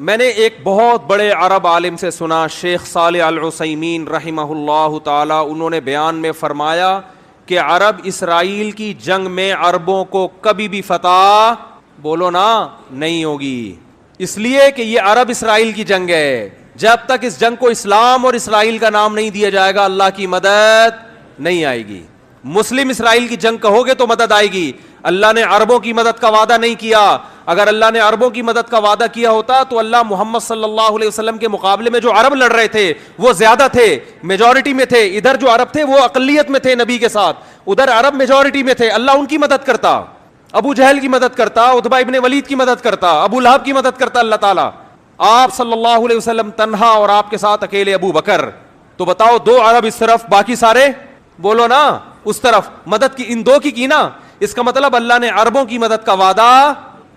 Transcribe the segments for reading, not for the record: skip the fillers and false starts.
میں نے ایک بہت بڑے عرب عالم سے سنا، شیخ صالح العثیمین رحمہ اللہ تعالی، انہوں نے بیان میں فرمایا کہ عرب اسرائیل کی جنگ میں عربوں کو کبھی بھی فتح بولو نا نہیں ہوگی، اس لیے کہ یہ عرب اسرائیل کی جنگ ہے۔ جب تک اس جنگ کو اسلام اور اسرائیل کا نام نہیں دیا جائے گا اللہ کی مدد نہیں آئے گی۔ مسلم اسرائیل کی جنگ کہو گے تو مدد آئے گی۔ اللہ نے عربوں کی مدد کا وعدہ نہیں کیا۔ اگر اللہ نے عربوں کی مدد کا وعدہ کیا ہوتا تو اللہ محمد صلی اللہ علیہ وسلم کے مقابلے میں جو عرب لڑ رہے تھے وہ زیادہ تھے، میجورٹی میں تھے۔ ادھر جو عرب تھے وہ اقلیت میں تھے نبی کے ساتھ، ادھر عرب میجورٹی میں تھے۔ اللہ ان کی مدد کرتا، ابو جہل کی مدد کرتا، عتبہ ابن ولید کی مدد کرتا، ابو لہب کی مدد کرتا اللہ تعالیٰ۔ آپ صلی اللہ علیہ وسلم تنہا اور آپ کے ساتھ اکیلے ابو بکر، تو بتاؤ دو عرب اس طرف باقی سارے بولو نا اس طرف، مدد کی ان دو کی نا۔ اس کا مطلب اللہ نے عربوں کی مدد کا وعدہ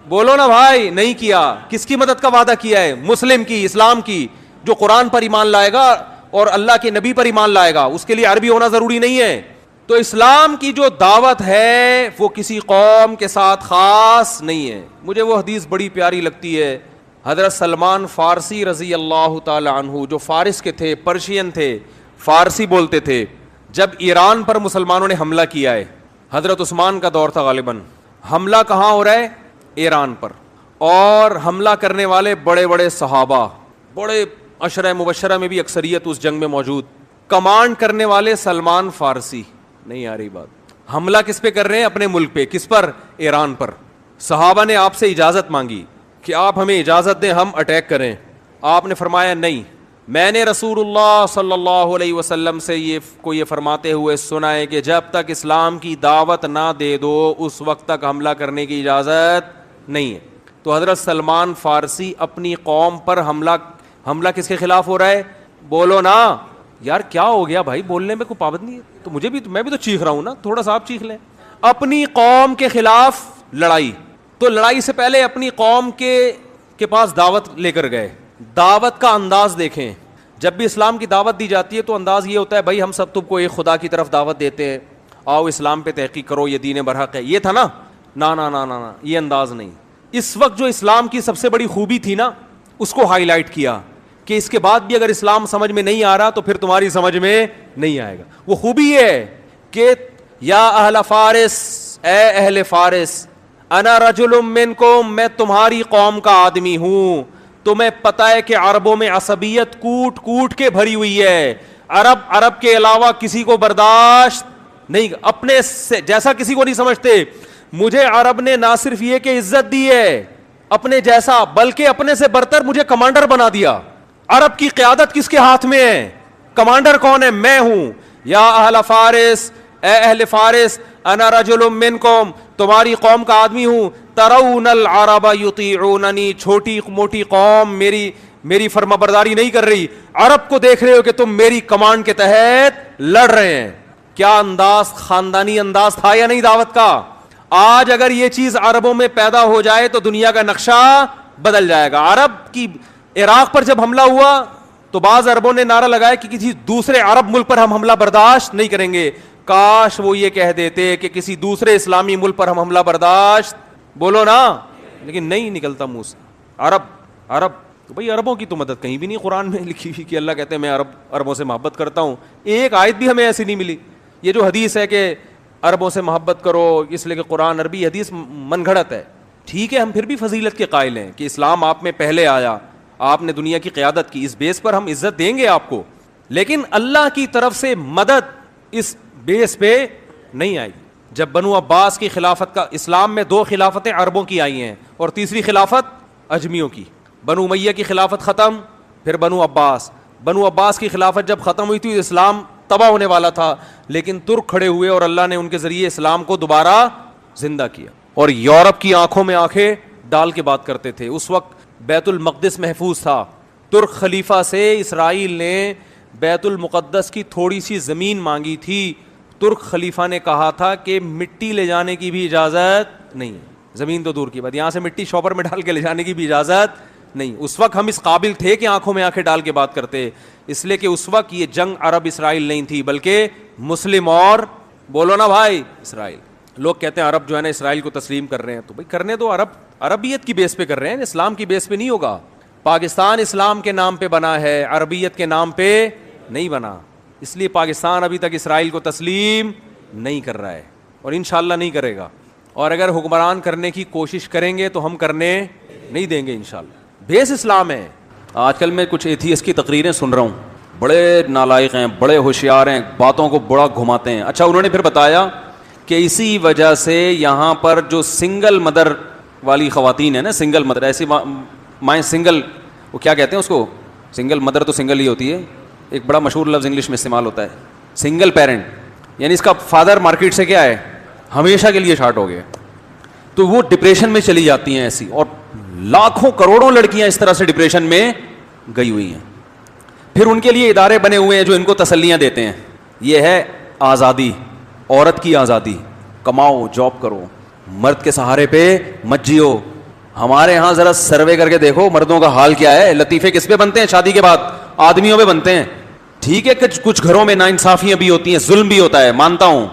بولو نا بھائی نہیں کیا۔ کس کی مدد کا وعدہ کیا ہے؟ مسلم کی، اسلام کی، جو قرآن پر ایمان لائے گا اور اللہ کے نبی پر ایمان لائے گا۔ اس کے لیے عربی ہونا ضروری نہیں ہے۔ تو اسلام کی جو دعوت ہے وہ کسی قوم کے ساتھ خاص نہیں ہے۔ مجھے وہ حدیث بڑی پیاری لگتی ہے، حضرت سلمان فارسی رضی اللہ تعالی عنہ، جو فارس کے تھے، پرشین تھے، فارسی بولتے تھے، جب ایران پر مسلمانوں نے حملہ کیا ہے، حضرت عثمان کا دور تھا غالباً، حملہ کہاں ہو رہا ہے؟ ایران پر، اور حملہ کرنے والے بڑے بڑے صحابہ، بڑے عشرہ مبشرہ میں بھی اکثریت اس جنگ میں موجود، کمانڈ کرنے والے سلمان فارسی۔ نہیں آ رہی بات؟ حملہ کس پہ کر رہے ہیں؟ اپنے ملک پہ۔ کس پر؟ ایران پر۔ صحابہ نے آپ سے اجازت مانگی کہ آپ ہمیں اجازت دیں ہم اٹیک کریں۔ آپ نے فرمایا نہیں، میں نے رسول اللہ صلی اللہ علیہ وسلم سے یہ فرماتے ہوئے سنا ہے کہ جب تک اسلام کی دعوت نہ دے دو اس وقت تک حملہ کرنے کی اجازت نہیں ہے۔ تو حضرت سلمان فارسی اپنی قوم پر حملہ کس کے خلاف ہو رہا ہے؟ بولو نا یار، کیا ہو گیا بھائی؟ بولنے میں کوئی پابند نہیں ہے تو میں بھی تو چیخ رہا ہوں نا، تھوڑا سا آپ چیخ لیں۔ اپنی قوم کے خلاف لڑائی، تو لڑائی سے پہلے اپنی قوم کے پاس دعوت لے کر گئے۔ دعوت کا انداز دیکھیں، جب بھی اسلام کی دعوت دی جاتی ہے تو انداز یہ ہوتا ہے بھائی ہم سب تم کو ایک خدا کی طرف دعوت دیتے ہیں، آؤ اسلام پہ تحقیق کرو، یہ دین برحق ہے، یہ تھا نا؟ نا نا نا نا، یہ انداز نہیں۔ اس وقت جو اسلام کی سب سے بڑی خوبی تھی نا اس کو ہائی لائٹ کیا کہ اس کے بعد بھی اگر اسلام سمجھ میں نہیں آ رہا تو پھر تمہاری سمجھ میں نہیں آئے گا۔ وہ خوبی یہ ہے کہ یا اہل فارس، اے اہل فارس، انا رجل منکم، میں تمہاری قوم کا آدمی ہوں۔ تمہیں پتہ ہے کہ عربوں میں عصبیت کوٹ کوٹ کے بھری ہوئی ہے۔ عرب کے علاوہ کسی کو برداشت نہیں، اپنے سے جیسا کسی کو نہیں سمجھتے۔ مجھے عرب نے نہ صرف یہ کہ عزت دی ہے اپنے جیسا، بلکہ اپنے سے برتر مجھے کمانڈر بنا دیا۔ عرب کی قیادت کس کے ہاتھ میں ہے؟ کمانڈر کون ہے؟ میں ہوں۔ یا اہل فارس، اے اہل فارس، انا رجل منکم، تمہاری قوم کا آدمی ہوں۔ ترون العرب یطیعوننی، چھوٹی موٹی قوم میری فرما برداری نہیں کر رہی، عرب کو دیکھ رہے ہو کہ تم میری کمانڈ کے تحت لڑ رہے ہیں۔ کیا انداز، خاندانی انداز تھا یا نہیں دعوت کا؟ آج اگر یہ چیز عربوں میں پیدا ہو جائے تو دنیا کا نقشہ بدل جائے گا۔ عرب کی عراق پر جب حملہ ہوا تو بعض عربوں نے نعرہ لگایا کہ کسی دوسرے عرب ملک پر ہم حملہ برداشت نہیں کریں گے۔ کاش وہ یہ کہہ دیتے کہ کسی دوسرے اسلامی ملک پر ہم حملہ برداشت بولو نا، لیکن نہیں نکلتا منہ سے۔ عرب تو بھئی عربوں کی تو مدد کہیں بھی نہیں قرآن میں لکھی ہوئی کہ اللہ کہتے ہیں میں عربوں سے محبت کرتا ہوں۔ ایک آیت بھی ہمیں ایسی نہیں ملی۔ یہ جو حدیث ہے کہ عربوں سے محبت کرو اس لیے کہ قرآن عربی، حدیث من گھڑت ہے۔ ٹھیک ہے، ہم پھر بھی فضیلت کے قائل ہیں کہ اسلام آپ میں پہلے آیا، آپ نے دنیا کی قیادت کی، اس بیس پر ہم عزت دیں گے آپ کو، لیکن اللہ کی طرف سے مدد اس بیس پہ نہیں آئی۔ جب بنو عباس کی خلافت کا، اسلام میں 2 خلافتیں عربوں کی آئی ہیں اور تیسری خلافت اجمیوں کی۔ بنو امیہ کی خلافت ختم، پھر بنو عباس کی خلافت جب ختم ہوئی تھی اسلام تباہ ہونے والا تھا، لیکن ترک کھڑے ہوئے اور اللہ نے ان کے ذریعے اسلام کو دوبارہ زندہ کیا، اور یورپ کی آنکھوں میں آنکھیں ڈال کے بات کرتے تھے۔ اس وقت بیت المقدس محفوظ تھا۔ ترک خلیفہ سے اسرائیل نے بیت المقدس کی تھوڑی سی زمین مانگی تھی، ترک خلیفہ نے کہا تھا کہ مٹی لے جانے کی بھی اجازت نہیں ہے، زمین تو دور کی بات، یہاں سے مٹی شاپر میں ڈال کے لے جانے کی بھی اجازت نہیں۔ اس وقت ہم اس قابل تھے کہ آنکھوں میں آنکھیں ڈال کے بات کرتے، اس لیے کہ اس وقت یہ جنگ عرب اسرائیل نہیں تھی بلکہ مسلم اور بولو نا بھائی اسرائیل۔ لوگ کہتے ہیں عرب جو ہے نا اسرائیل کو تسلیم کر رہے ہیں، تو بھائی کرنے دو، عربیت کی بیس پہ کر رہے ہیں، اسلام کی بیس پہ نہیں ہوگا۔ پاکستان اسلام کے نام پہ بنا ہے, عربیت کے نام پہ نہیں بنا. اس لیے پاکستان ابھی تک اسرائیل کو تسلیم نہیں کر رہا ہے اور انشاءاللہ نہیں کرے گا, اور اگر حکمران کرنے کی کوشش کریں گے تو ہم کرنے نہیں دیں گے انشاءاللہ. بیس اسلام ہے. آج کل میں کچھ ایتھیسٹ کی تقریریں سن رہا ہوں, بڑے نالائق ہیں, بڑے ہوشیار ہیں, باتوں کو بڑا گھماتے ہیں. اچھا, انہوں نے پھر بتایا کہ اسی وجہ سے یہاں پر جو سنگل مدر والی خواتین ہیں نا, سنگل مدر, ایسی مائیں سنگل, وہ کیا کہتے ہیں اس کو, سنگل مدر تو سنگل ہی ہوتی ہے, ایک بڑا مشہور لفظ انگلش میں استعمال ہوتا ہے سنگل پیرنٹ, یعنی اس کا فادر مارکیٹ سے کیا ہے, ہمیشہ کے لیے شارٹ ہو گیا, تو وہ ڈپریشن میں چلی جاتی ہیں ایسی, اور لاکھوں کروڑوں لڑکیاں اس طرح سے ڈپریشن میں گئی ہوئی ہیں. پھر ان کے لیے ادارے بنے ہوئے ہیں جو ان کو تسلیاں دیتے ہیں. یہ ہے آزادی, عورت کی آزادی, کماؤ, جاب کرو, مرد کے سہارے پہ مت جیو. ہمارے ہاں ذرا سروے کر کے دیکھو مردوں کا حال کیا ہے. لطیفے کس پہ بنتے ہیں شادی کے بعد, آدمیوں پہ بنتے ہیں. ٹھیک ہے کہ کچھ گھروں میں ناانصافیاں بھی ہوتی ہیں, ظلم بھی ہوتا ہے, مانتا ہوں,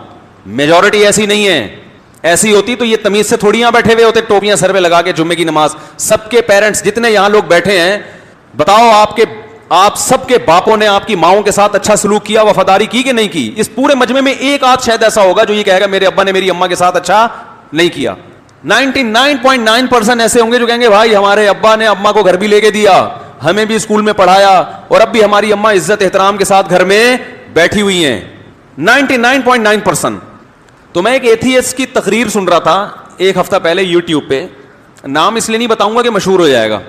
میجورٹی ایسی نہیں ہے. ایسی ہوتی تو یہ تمیز سے تھوڑی یہاں بیٹھے ہوئے ہوتے ٹوپیاں سر پہ لگا کے جمعے کی نماز. سب کے پیرنٹس جتنے یہاں لوگ بیٹھے ہیں, بتاؤ آپ سب کے باپوں نے آپ کی ماؤں کے ساتھ اچھا سلوک کیا, وفاداری کی کہ نہیں کی؟ اس پورے مجمع میں ایک آدھ شاید ایسا ہوگا جو یہ کہے گا میرے ابا نے میری اماں کے ساتھ اچھا نہیں کیا. 99.9% ایسے ہوں گے جو کہیں گے بھائی ہمارے ابا نے اماں کو گھر بھی لے کے دیا, ہمیں بھی اسکول میں پڑھایا, اور اب بھی ہماری اماں عزت احترام کے ساتھ گھر میں بیٹھی ہوئی ہیں. 99.9%. تو میں ایک ایتھیسٹ کی تقریر سن رہا تھا ایک ہفتہ پہلے یوٹیوب پہ, نام اس لیے نہیں بتاؤں گا کہ مشہور ہو جائے گا,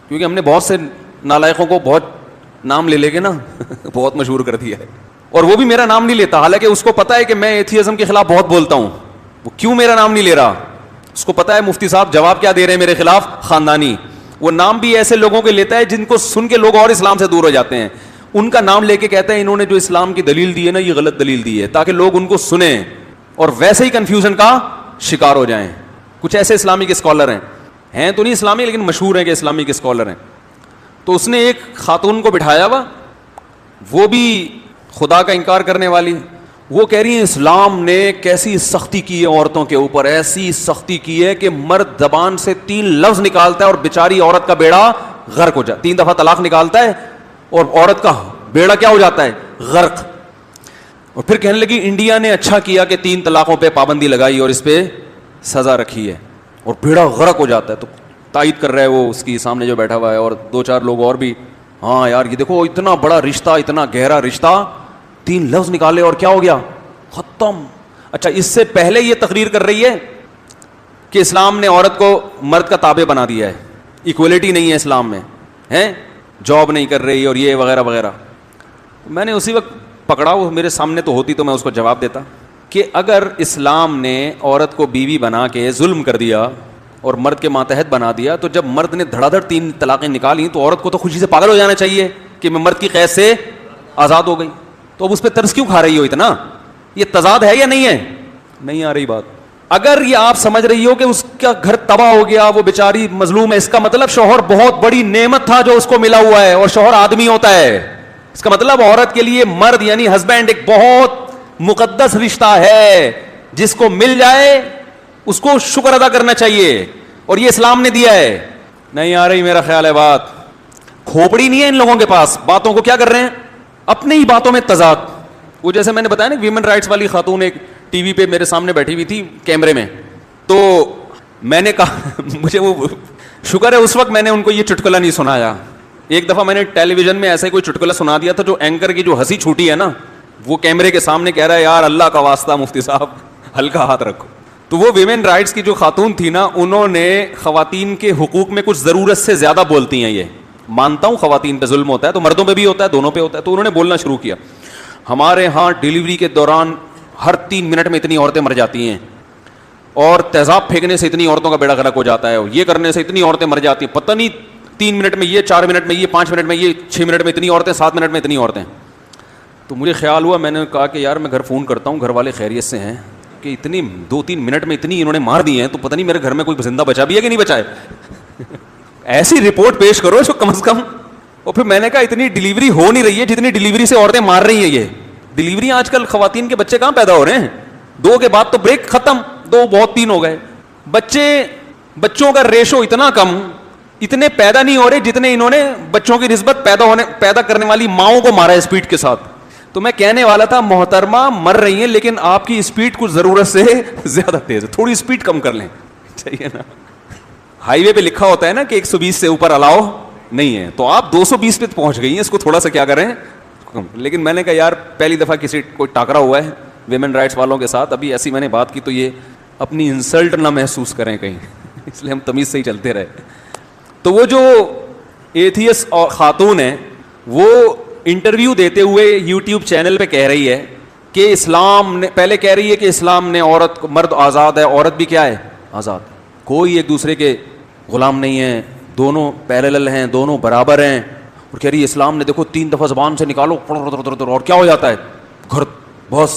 کیونکہ ہم نے بہت سے نالائقوں کو بہت نام لے کے نا بہت مشہور کر دیا ہے, اور وہ بھی میرا نام نہیں لیتا, حالانکہ اس کو پتا ہے کہ میں ایتھیزم کے خلاف بہت بولتا ہوں. وہ کیوں میرا نام نہیں لے رہا, اس کو پتا ہے مفتی صاحب جواب کیا دے رہے ہیں میرے خلاف, خاندانی. وہ نام بھی ایسے لوگوں کے لیتا ہے جن کو سن کے لوگ اور اسلام سے دور ہو جاتے ہیں. ان کا نام لے کے کہتا ہے انہوں نے جو اسلام کی دلیل دی ہے نا یہ غلط دلیل دی ہے, تاکہ لوگ ان کو سنیں اور ویسے ہی کنفیوژن کا شکار ہو جائیں. کچھ ایسے اسلامک اسکالر ہیں تو نہیں اسلامی لیکن مشہور ہیں کہ اسلامک اسکالر ہیں. تو اس نے ایک خاتون کو بٹھایا ہوا, وہ بھی خدا کا انکار کرنے والی, وہ کہہ رہی ہیں اسلام نے کیسی سختی کی ہے عورتوں کے اوپر, ایسی سختی کی ہے کہ مرد زبان سے 3 لفظ نکالتا ہے اور بیچاری عورت کا بیڑا غرق ہو جاتا, 3 دفعہ طلاق نکالتا ہے اور عورت کا بیڑا کیا ہو جاتا ہے, غرق. اور پھر کہنے لگی انڈیا نے اچھا کیا کہ 3 طلاقوں پہ پابندی لگائی اور اس پہ سزا رکھی ہے, اور بیڑا غرق ہو جاتا ہے. تو تائید کر رہا ہے وہ اس کی سامنے جو بیٹھا ہوا ہے, اور 2-4 لوگ اور بھی, ہاں یار یہ دیکھو اتنا بڑا رشتہ, اتنا گہرا رشتہ, 3 لفظ نکالے اور کیا ہو گیا, ختم. اچھا, اس سے پہلے یہ تقریر کر رہی ہے کہ اسلام نے عورت کو مرد کا تابع بنا دیا ہے, ایکولیٹی نہیں ہے اسلام میں, ہیں جاب نہیں کر رہی اور یہ وغیرہ وغیرہ. میں نے اسی وقت پکڑا, وہ میرے سامنے تو ہوتی تو میں اس کو جواب دیتا کہ اگر اسلام نے عورت کو بیوی بنا کے ظلم کر دیا اور مرد کے ماتحت بنا دیا, تو جب مرد نے دھڑا دھڑ 3 طلاقیں نکالی تو عورت کو تو خوشی سے پاگل ہو جانا چاہیے کہ میں مرد کی قید سے آزاد ہو گئی. تو اب اس پہ ترس کیوں کھا رہی ہو اتنا؟ یہ تضاد ہے یا نہیں ہے؟ نہیں آ رہی بات. اگر یہ آپ سمجھ رہی ہو کہ اس کا گھر تباہ ہو گیا, وہ بیچاری مظلوم ہے, اس کا مطلب شوہر بہت بڑی نعمت تھا جو اس کو ملا ہوا ہے, اور شوہر آدمی ہوتا ہے. اس کا مطلب عورت کے لیے مرد یعنی ہسبینڈ ایک بہت مقدس رشتہ ہے, جس کو مل جائے اس کو شکر ادا کرنا چاہیے, اور یہ اسلام نے دیا ہے. نہیں آ رہی میرا خیال ہے بات, کھوپڑی نہیں ہے ان لوگوں کے پاس, باتوں کو کیا کر رہے ہیں, اپنی ہی باتوں میں تضاد. وہ جیسے میں نے بتایا نا ویمن رائٹس والی خاتون ایک ٹی وی پہ میرے سامنے بیٹھی ہوئی تھی کیمرے میں, تو میں نے کہا مجھے وہ شکر ہے اس وقت میں نے ان کو یہ چٹکلا نہیں سنایا. ایک دفعہ میں نے ٹیلی ویژن میں ایسا کوئی چٹکلا سنا دیا تھا جو اینکر کی جو ہنسی چھوٹی ہے نا, وہ کیمرے کے سامنے کہہ رہا ہے یار اللہ کا واسطہ مفتی صاحب ہلکا ہاتھ رکھو. تو وہ ویمن رائٹس کی جو خاتون تھی نا, انہوں نے خواتین کے حقوق میں کچھ ضرورت سے زیادہ بولتی ہیں. یہ مانتا ہوں خواتین پہ ظلم ہوتا ہے, تو مردوں پہ بھی ہوتا ہے, دونوں پہ ہوتا ہے. تو انہوں نے بولنا شروع کیا, ہمارے ہاں ڈیلیوری کے دوران ہر 3 منٹ میں اتنی عورتیں مر جاتی ہیں, اور تیزاب پھینکنے سے اتنی عورتوں کا بیڑا غرق ہو جاتا ہے, یہ کرنے سے اتنی عورتیں مر جاتی ہیں, پتہ نہیں 3 منٹ میں یہ, 4 منٹ میں یہ, 5 منٹ میں یہ, 6 منٹ میں اتنی عورتیں, 7 منٹ میں اتنی عورتیں. تو مجھے خیال ہوا, میں نے کہا کہ یار میں گھر فون کرتا ہوں, گھر والے خیریت سے ہیں کہ اتنی 2-3 منٹ میں اتنی انہوں نے مار دی ہیں, تو پتہ نہیں میرے گھر میں کوئی زندہ بچا بھی ہے کہ نہیں بچا ہے. ایسی رپورٹ پیش کرو جو کم از کم. اور پھر میں نے کہا اتنی ڈلیوری ہو نہیں رہی ہے جتنی ڈلیوری سے عورتیں مار رہی ہیں. یہ ڈلیوری آج کل خواتین کے بچے کہاں پیدا ہو رہے ہیں, 2 کے بعد تو بریک ختم, 2 بہت 3 ہو گئے بچوں کا ریشو اتنا کم اتنے پیدا نہیں ہو رہے جتنے انہوں نے بچوں کی نسبت پیدا کرنے والی ماؤں کو مارا ہے اسپیڈ کے ساتھ. تو میں کہنے والا تھا محترمہ مر رہی ہیں لیکن آپ کی اسپیڈ کچھ ضرورت سے زیادہ تیز ہے, تھوڑی اسپیڈ کم کر لیں, چاہیے نا. ہائی وے پہ لکھا ہوتا ہے نا کہ 120 سے اوپر الاؤ نہیں ہے, تو آپ 220 پہ پہنچ گئی ہیں, اس کو تھوڑا سا کیا کریں. لیکن میں نے کہا یار پہلی دفعہ کسی کوئی ٹاکرا ہوا ہے ویمن رائٹس والوں کے ساتھ, ابھی ایسی میں نے بات کی تو یہ اپنی انسلٹ نہ محسوس کریں کہیں, اس لیے ہم تمیز سے ہی چلتے رہے. تو وہ جو ایتھیس خاتون ہے وہ انٹرویو دیتے ہوئے یوٹیوب چینل پہ کہہ رہی ہے کہ اسلام نے, پہلے کہہ رہی ہے کہ اسلام نے عورت کو, مرد آزاد ہے, عورت بھی کیا ہے آزاد, کوئی ایک دوسرے کے غلام نہیں ہے, دونوں پیرلل ہیں, دونوں برابر ہیں. اور کہہ رہی ہے اسلام نے دیکھو 3 دفعہ زبان سے نکالو اور کیا ہو جاتا ہے گھر بس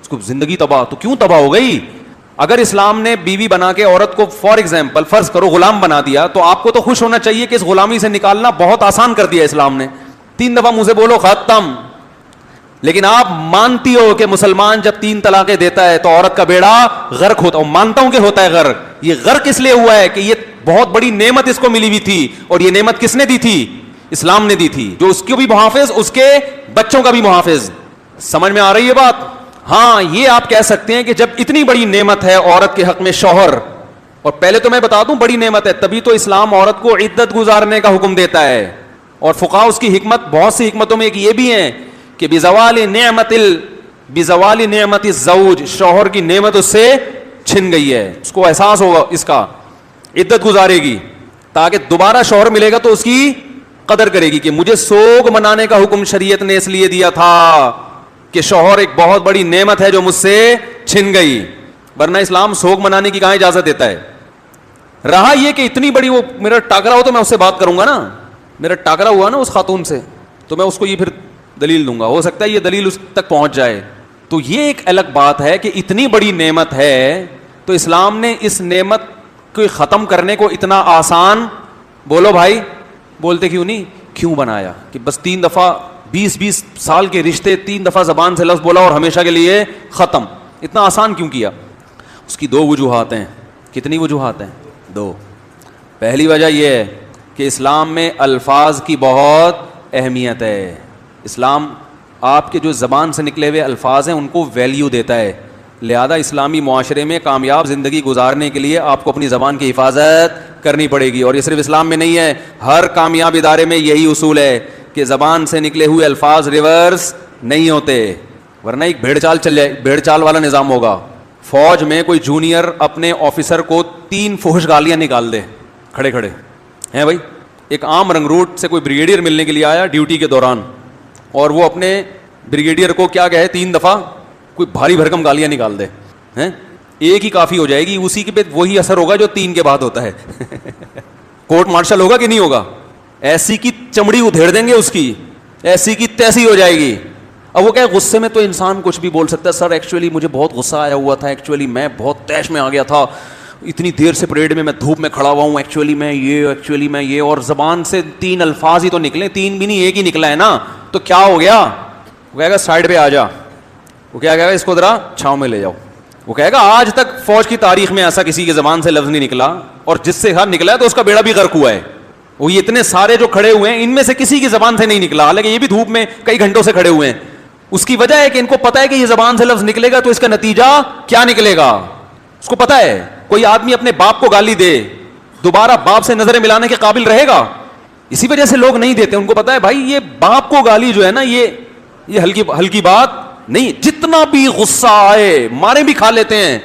اس کو زندگی تباہ. تو کیوں تباہ ہو گئی؟ اگر اسلام نے بیوی بنا کے عورت کو فار ایگزامپل فرض کرو غلام بنا دیا تو آپ کو تو خوش ہونا چاہیے کہ اس غلامی سے نکالنا بہت آسان کر دیا اسلام نے, 3 دفعہ منہ سے بولو ختم. لیکن آپ مانتی ہو کہ مسلمان جب 3 طلاقیں دیتا ہے تو عورت کا بیڑا غرق ہوتا, مانتا ہوں کہ ہوتا ہے غرق. یہ غرق اس لیے ہوا ہے کہ یہ بہت بڑی نعمت اس کو ملی ہوئی تھی, اور یہ نعمت کس نے دی تھی؟ اسلام نے دی تھی, جو اس کو بھی محافظ اس کے بچوں کا بھی محافظ. سمجھ میں آ رہی ہے بات؟ ہاں, یہ آپ کہہ سکتے ہیں کہ جب اتنی بڑی نعمت ہے عورت کے حق میں شوہر, اور پہلے تو میں بتا دوں بڑی نعمت ہے, تبھی تو اسلام عورت کو عدت گزارنے کا حکم دیتا ہے. اور فقہاء اس کی حکمت, بہت سی حکمتوں میں ایک یہ بھی ہے کہ بزوال نعمت الزوج, شوہر کی نعمت اس سے چھن گئی ہے, اس کو احساس ہوگا اس کا, عدت گزارے گی تاکہ دوبارہ شوہر ملے گا تو اس کی قدر کرے گی کہ مجھے سوگ منانے کا حکم شریعت نے اس لیے دیا تھا کہ شوہر ایک بہت بڑی نعمت ہے جو مجھ سے چھن گئی, ورنہ اسلام سوگ منانے کی کہاں اجازت دیتا ہے. رہا یہ کہ اتنی بڑی, وہ میرا ٹاکرا ہو تو میں اس سے بات کروں گا نا, میرا ٹاکرا ہوا نا اس خاتون سے تو میں اس کو یہ پھر دلیل دوں گا, ہو سکتا ہے یہ دلیل اس تک پہنچ جائے. تو یہ ایک الگ بات ہے کہ اتنی بڑی نعمت ہے تو اسلام نے اس نعمت کو ختم کرنے کو اتنا آسان, بولو بھائی, بولتے کیوں نہیں, کیوں بنایا کہ بس 3 دفعہ 20 سال کے رشتے 3 دفعہ زبان سے لفظ بولا اور ہمیشہ کے لیے ختم, اتنا آسان کیوں کیا؟ اس کی 2 وجوہات ہیں. کتنی وجوہات ہیں؟ 2. پہلی وجہ یہ ہے کہ اسلام میں الفاظ کی بہت اہمیت ہے. اسلام آپ کے جو زبان سے نکلے ہوئے الفاظ ہیں ان کو ویلیو دیتا ہے, لہذا اسلامی معاشرے میں کامیاب زندگی گزارنے کے لیے آپ کو اپنی زبان کی حفاظت کرنی پڑے گی. اور یہ صرف اسلام میں نہیں ہے, ہر کامیاب ادارے میں یہی اصول ہے کہ زبان سے نکلے ہوئے الفاظ ریورس نہیں ہوتے, ورنہ ایک بھیڑ چال چل جائے, بھیڑ چال والا نظام ہوگا. فوج میں کوئی جونیئر اپنے آفیسر کو 3 فحش گالیاں نکال دے کھڑے کھڑے ہیں بھائی. ایک عام رنگروٹ سے کوئی بریگیڈیئر ملنے کے لیے آیا ڈیوٹی کے دوران, اور وہ اپنے بریگیڈیئر کو کیا کہے 3 دفعہ کوئی بھاری بھرکم گالیاں نکال دے, ہیں ایک ہی کافی ہو جائے گی, اسی کے پہ وہی اثر ہوگا جو 3 کے بعد ہوتا ہے. کورٹ مارشل ہوگا کہ نہیں ہوگا؟ ایسی کی چمڑی ادھیڑ دیں گے اس کی, ایسی کی تیسی ہو جائے گی. اب وہ کہ غصے میں تو انسان کچھ بھی بول سکتا ہے, سر ایکچولی مجھے بہت غصہ آیا ہوا تھا, ایکچولی میں بہت طیش میں آ گیا تھا, اتنی دیر سے پریڈ میں دھوپ میں کھڑا ہوا ہوں, ایکچولی میں یہ, اور زبان سے 3 الفاظ ہی تو نکلے, 3 بھی نہیں ایک ہی نکلا ہے نا, تو کیا ہو گیا؟ وہ کہے گا سائڈ پہ آ جا, وہ کیا کہے گا اس کو ذرا چھاؤں میں لے جاؤ. وہ کہے گا آج تک فوج کی تاریخ میں ایسا کسی کی زبان سے لفظ نہیں نکلا, اور جس سے ہر نکلا ہے تو اس کا بیڑا بھی غرق ہوا ہے. وہ یہ اتنے سارے جو کھڑے ہوئے ہیں ان میں سے کسی کی زبان سے نہیں نکلا, حالانکہ یہ بھی دھوپ میں کئی گھنٹوں سے کھڑے ہوئے ہیں. اس کی وجہ ہے کہ ان کو پتا ہے کہ یہ زبان سے لفظ نکلے گا تو اس کا نتیجہ کیا نکلے گا, اس کو پتا ہے. کوئی آدمی اپنے باپ کو گالی دے, دوبارہ باپ سے نظریں ملانے کے قابل رہے گا؟ اسی وجہ سے لوگ نہیں دیتے, ان کو پتا ہے بھائی یہ باپ کو گالی جو ہے نا یہ ہلکی بات نہیں, جتنا بھی غصہ آئے مارے بھی کھا لیتے ہیں,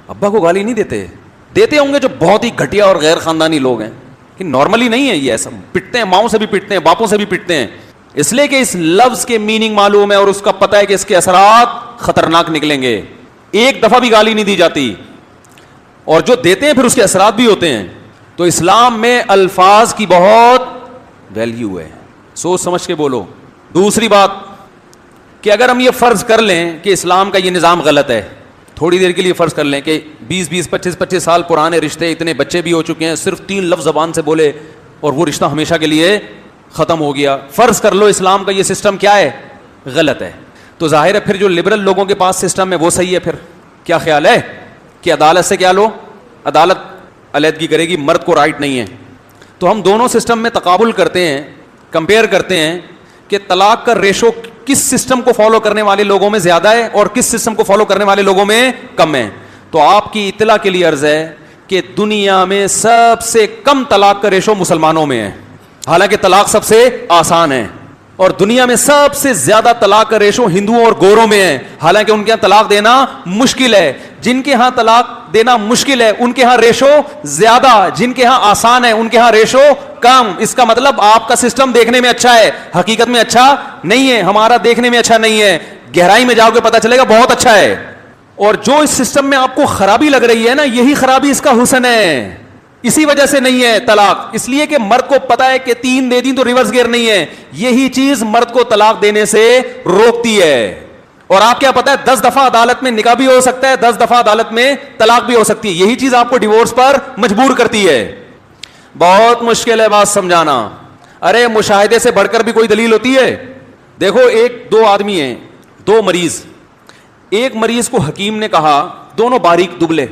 ابا کو گالی نہیں دیتے ہوں گے جو بہت ہی گھٹیا اور غیر خاندانی لوگ ہیں, کہ نارملی نہیں ہے یہ ایسا, پٹتے ہیں, ماؤں سے بھی پٹتے ہیں, باپوں سے بھی پٹتے ہیں, اس لیے کہ اس لفظ کے میننگ معلوم ہے اور اس کا پتہ ہے کہ اس کے اثرات خطرناک نکلیں گے. ایک دفعہ بھی گالی نہیں دی جاتی, اور جو دیتے ہیں پھر اس کے اثرات بھی ہوتے ہیں. تو اسلام میں الفاظ کی بہت ویلیو ہے, سوچ سمجھ کے بولو. دوسری بات کہ اگر ہم یہ فرض کر لیں کہ اسلام کا یہ نظام غلط ہے, تھوڑی دیر کے لیے فرض کر لیں کہ 20 25 سال پرانے رشتے, اتنے بچے بھی ہو چکے ہیں, صرف 3 لفظ زبان سے بولے اور وہ رشتہ ہمیشہ کے لیے ختم ہو گیا. فرض کر لو اسلام کا یہ سسٹم کیا ہے, غلط ہے. تو ظاہر ہے پھر جو لبرل لوگوں کے پاس سسٹم ہے وہ صحیح ہے. پھر کیا خیال ہے کہ عدالت سے کیا لو, عدالت علیحدگی کرے گی, مرد کو رائٹ نہیں ہے. تو ہم دونوں سسٹم میں تقابل کرتے ہیں, کمپیئر کرتے ہیں کہ طلاق کا ریشو کس سسٹم کو فالو کرنے والے لوگوں میں زیادہ ہے اور کس سسٹم کو فالو کرنے والے لوگوں میں کم ہے. تو آپ کی اطلاع کے لیے عرض ہے کہ دنیا میں سب سے کم طلاق کا ریشو مسلمانوں میں ہے, حالانکہ طلاق سب سے آسان ہے. اور دنیا میں سب سے زیادہ طلاق کا ریشو ہندوؤں اور گوروں میں ہے, حالانکہ ان کے یہاں طلاق دینا مشکل ہے. جن کے ہاں طلاق دینا مشکل ہے ان کے ہاں ریشو زیادہ, جن کے ہاں آسان ہے ان کے ہاں ریشو کم. اس کا مطلب آپ کا سسٹم دیکھنے میں اچھا ہے, حقیقت میں اچھا نہیں ہے. ہمارا دیکھنے میں اچھا نہیں ہے, گہرائی میں جاؤ گے پتہ چلے گا بہت اچھا ہے. اور جو اس سسٹم میں آپ کو خرابی لگ رہی ہے نا, یہی خرابی اس کا حسن ہے. اسی وجہ سے نہیں ہے طلاق, اس لیے کہ مرد کو پتا ہے کہ 3 دے دیں تو ریورس گیئر نہیں ہے. یہی چیز مرد کو طلاق دینے سے روکتی ہے. اور آپ کیا پتا ہے 10 دفعہ عدالت میں نکاح بھی ہو سکتا ہے, 10 دفعہ عدالت میں طلاق بھی ہو سکتی ہے. یہی چیز آپ کو ڈیورس پر مجبور کرتی ہے. بہت مشکل ہے بات سمجھانا. ارے مشاہدے سے بڑھ کر بھی کوئی دلیل ہوتی ہے. دیکھو 2 آدمی ہیں, 2 مریض. ایک مریض کو حکیم نے کہا, دونوں باریک دبلے,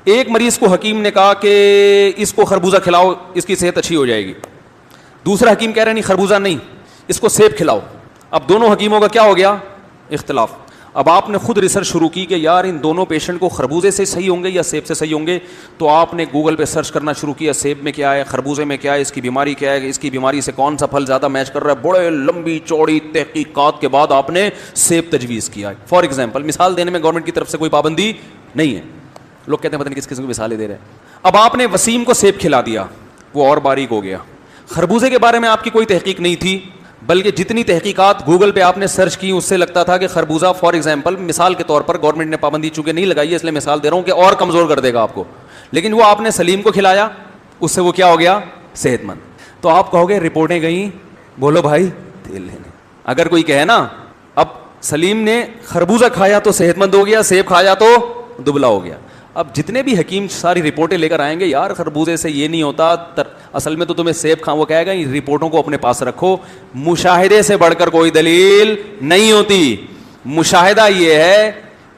ایک مریض کو حکیم نے کہا کہ اس کو خربوزہ کھلاؤ اس کی صحت اچھی ہو جائے گی. دوسرا حکیم کہہ رہے نہیں خربوزہ نہیں, اس کو سیب کھلاؤ. اب دونوں حکیموں کا کیا ہو گیا, اختلاف. اب آپ نے خود ریسرچ شروع کی کہ یار ان دونوں پیشنٹ کو خربوزے سے صحیح ہوں گے یا سیب سے صحیح ہوں گے. تو آپ نے گوگل پہ سرچ کرنا شروع کیا, سیب میں کیا ہے, خربوزے میں کیا ہے, اس کی بیماری کیا ہے, اس کی بیماری سے کون سا پھل زیادہ میچ کر رہا ہے. بڑے لمبی چوڑی تحقیقات کے بعد آپ نے سیب تجویز کیا. فار ایگزامپل, مثال دینے میں گورنمنٹ کی طرف سے کوئی پابندی نہیں ہے. لوگ کہتے ہیں پتہ نہیں کس قسم کی مثالیں دے رہے ہیں. اب آپ نے وسیم کو سیب کھلا دیا, وہ اور باریک ہو گیا. خربوزے کے بارے میں آپ کی کوئی تحقیق نہیں تھی, بلکہ جتنی تحقیقات گوگل پہ آپ نے سرچ کی اس سے لگتا تھا کہ خربوزہ فار ایگزامپل مثال کے طور پر, گورنمنٹ نے پابندی چونکہ نہیں لگائی ہے اس لیے مثال دے رہا ہوں کہ اور کمزور کر دے گا آپ کو, لیکن وہ آپ نے سلیم کو کھلایا, اس سے وہ کیا ہو گیا, صحت مند. تو آپ کہو گے رپورٹیں گئیں, بولو بھائی تیل لینے. اگر کوئی کہے نا اب سلیم نے خربوزہ کھایا تو صحت مند ہو گیا, سیب کھایا تو دبلا ہو گیا. اب جتنے بھی حکیم ساری رپورٹیں لے کر آئیں گے, یار خربوزے سے یہ نہیں ہوتا, اصل میں تو تمہیں سیب کھاؤ, وہ کہے گا ان رپورٹوں کو اپنے پاس رکھو. مشاہدے سے بڑھ کر کوئی دلیل نہیں ہوتی. مشاہدہ یہ ہے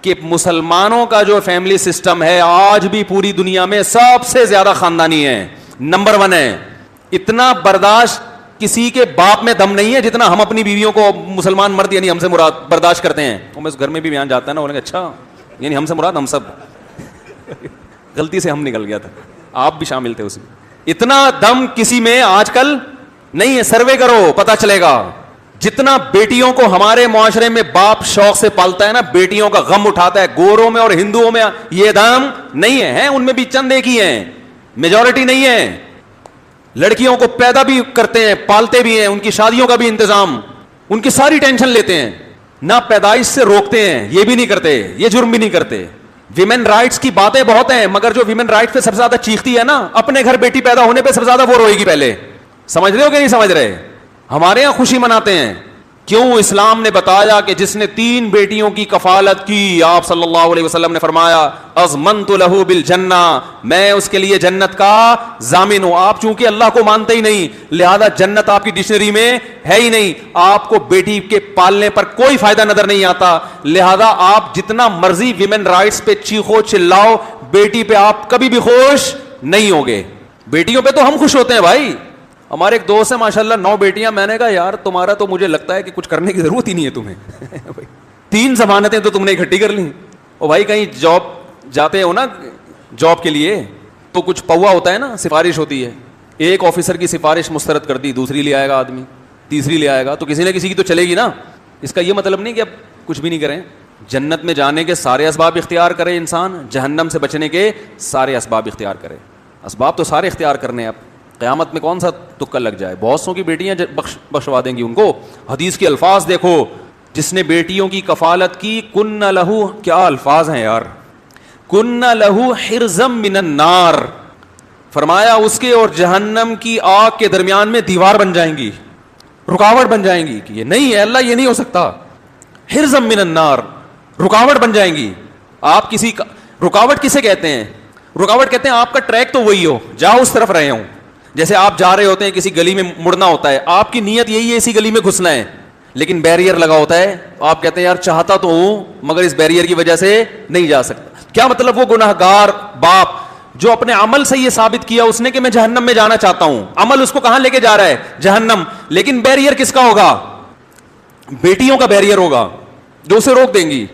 کہ مسلمانوں کا جو فیملی سسٹم ہے آج بھی پوری دنیا میں سب سے زیادہ خاندانی ہے, نمبر 1 ہے. اتنا برداشت کسی کے باپ میں دم نہیں ہے جتنا ہم اپنی بیویوں کو, مسلمان مرد یعنی ہم سے مراد, برداشت کرتے ہیں. اور میں اس گھر میں بھی بیان جاتا ہے نا, بولیں گے اچھا یعنی ہم سے مراد ہم سب, غلطی سے ہم نکل گیا تھا, آپ بھی شامل تھے اس میں. اتنا دم کسی میں آج کل نہیں ہے. سروے کرو پتا چلے گا. جتنا بیٹیوں کو ہمارے معاشرے میں باپ شوق سے پالتا ہے نا, بیٹیوں کا غم اٹھاتا ہے, گوروں میں اور ہندوؤں میں یہ دم نہیں ہے. ان میں بھی چند ایک ہی ہیں, میجورٹی نہیں ہے. لڑکیوں کو پیدا بھی کرتے ہیں, پالتے بھی ہیں, ان کی شادیوں کا بھی انتظام, ان کی ساری ٹینشن لیتے ہیں. نہ پیدائش سے روکتے ہیں, یہ بھی نہیں کرتے, یہ جرم بھی نہیں کرتے. ویمن رائٹس کی باتیں بہت ہیں, مگر جو ویمن رائٹس پہ سب سے زیادہ چیختی ہے نا, اپنے گھر بیٹی پیدا ہونے پہ سب سے زیادہ وہ روئے گی پہلے. سمجھ رہے ہو کہ نہیں سمجھ رہے؟ ہمارے یہاں خوشی مناتے ہیں. کیوں؟ اسلام نے بتایا کہ جس نے 3 بیٹیوں کی کفالت کی, آپ صلی اللہ علیہ وسلم نے فرمایا اضمنت لہ بالجنہ, میں اس کے لیے جنت کا ضامن ہوں. آپ چونکہ اللہ کو مانتے ہی نہیں, لہذا جنت آپ کی ڈکشنری میں ہے ہی نہیں. آپ کو بیٹی کے پالنے پر کوئی فائدہ نظر نہیں آتا, لہذا آپ جتنا مرضی ویمن رائٹس پہ چیخو چلاؤ, بیٹی پہ آپ کبھی بھی خوش نہیں ہوگے. بیٹیوں پہ تو ہم خوش ہوتے ہیں بھائی. ہمارے ایک دوست ہے ماشاءاللہ 9 بیٹیاں. میں نے کہا یار تمہارا تو مجھے لگتا ہے کہ کچھ کرنے کی ضرورت ہی نہیں ہے تمہیں. 3 ضمانتیں تو تم نے اکٹھی کر لی. اور بھائی کہیں جاب جاتے ہو نا, جاب کے لیے تو کچھ پوا ہوتا ہے نا, سفارش ہوتی ہے. ایک آفیسر کی سفارش مسترد کر دی, دوسری لے آئے گا آدمی, تیسری لے آئے گا, تو کسی نہ کسی کی تو چلے گی نا. اس کا یہ مطلب نہیں کہ اب کچھ بھی نہیں کریں. جنت میں جانے کے سارے اسباب اختیار کرے انسان, جہنم سے بچنے کے سارے اسباب اختیار کرے. اسباب تو سارے اختیار کرنے. اب قیامت میں کون سا تکا لگ جائے؟ بہت سو کی بیٹیاں بخشوا دیں گی ان کو. حدیث کے الفاظ دیکھو, جس نے بیٹیوں کی کفالت کی, کن لہو, کیا الفاظ ہیں یار, کن لہو حرزم من النار, فرمایا اس کے اور جہنم کی آگ کے درمیان میں دیوار بن جائیں گی, رکاوٹ بن جائیں گی. کہ یہ نہیں ہے اللہ, یہ نہیں ہو سکتا. حرزم من النار, رکاوٹ بن جائیں گی. آپ کسی کا رکاوٹ کسے کہتے ہیں؟ رکاوٹ کہتے ہیں آپ کا ٹریک تو وہی ہو, جاؤ اس طرف رہے ہوں. جیسے آپ جا رہے ہوتے ہیں, کسی گلی میں مڑنا ہوتا ہے, آپ کی نیت یہی ہے اسی گلی میں گھسنا ہے, لیکن بیریئر لگا ہوتا ہے. آپ کہتے ہیں یار چاہتا تو ہوں مگر اس بیریئر کی وجہ سے نہیں جا سکتا. کیا مطلب؟ وہ گناہگار باپ جو اپنے عمل سے یہ ثابت کیا اس نے کہ میں جہنم میں جانا چاہتا ہوں, عمل اس کو کہاں لے کے جا رہا ہے؟ جہنم. لیکن بیریئر کس کا ہوگا؟ بیٹیوں کا بیریئر ہوگا جو اسے روک دیں گی.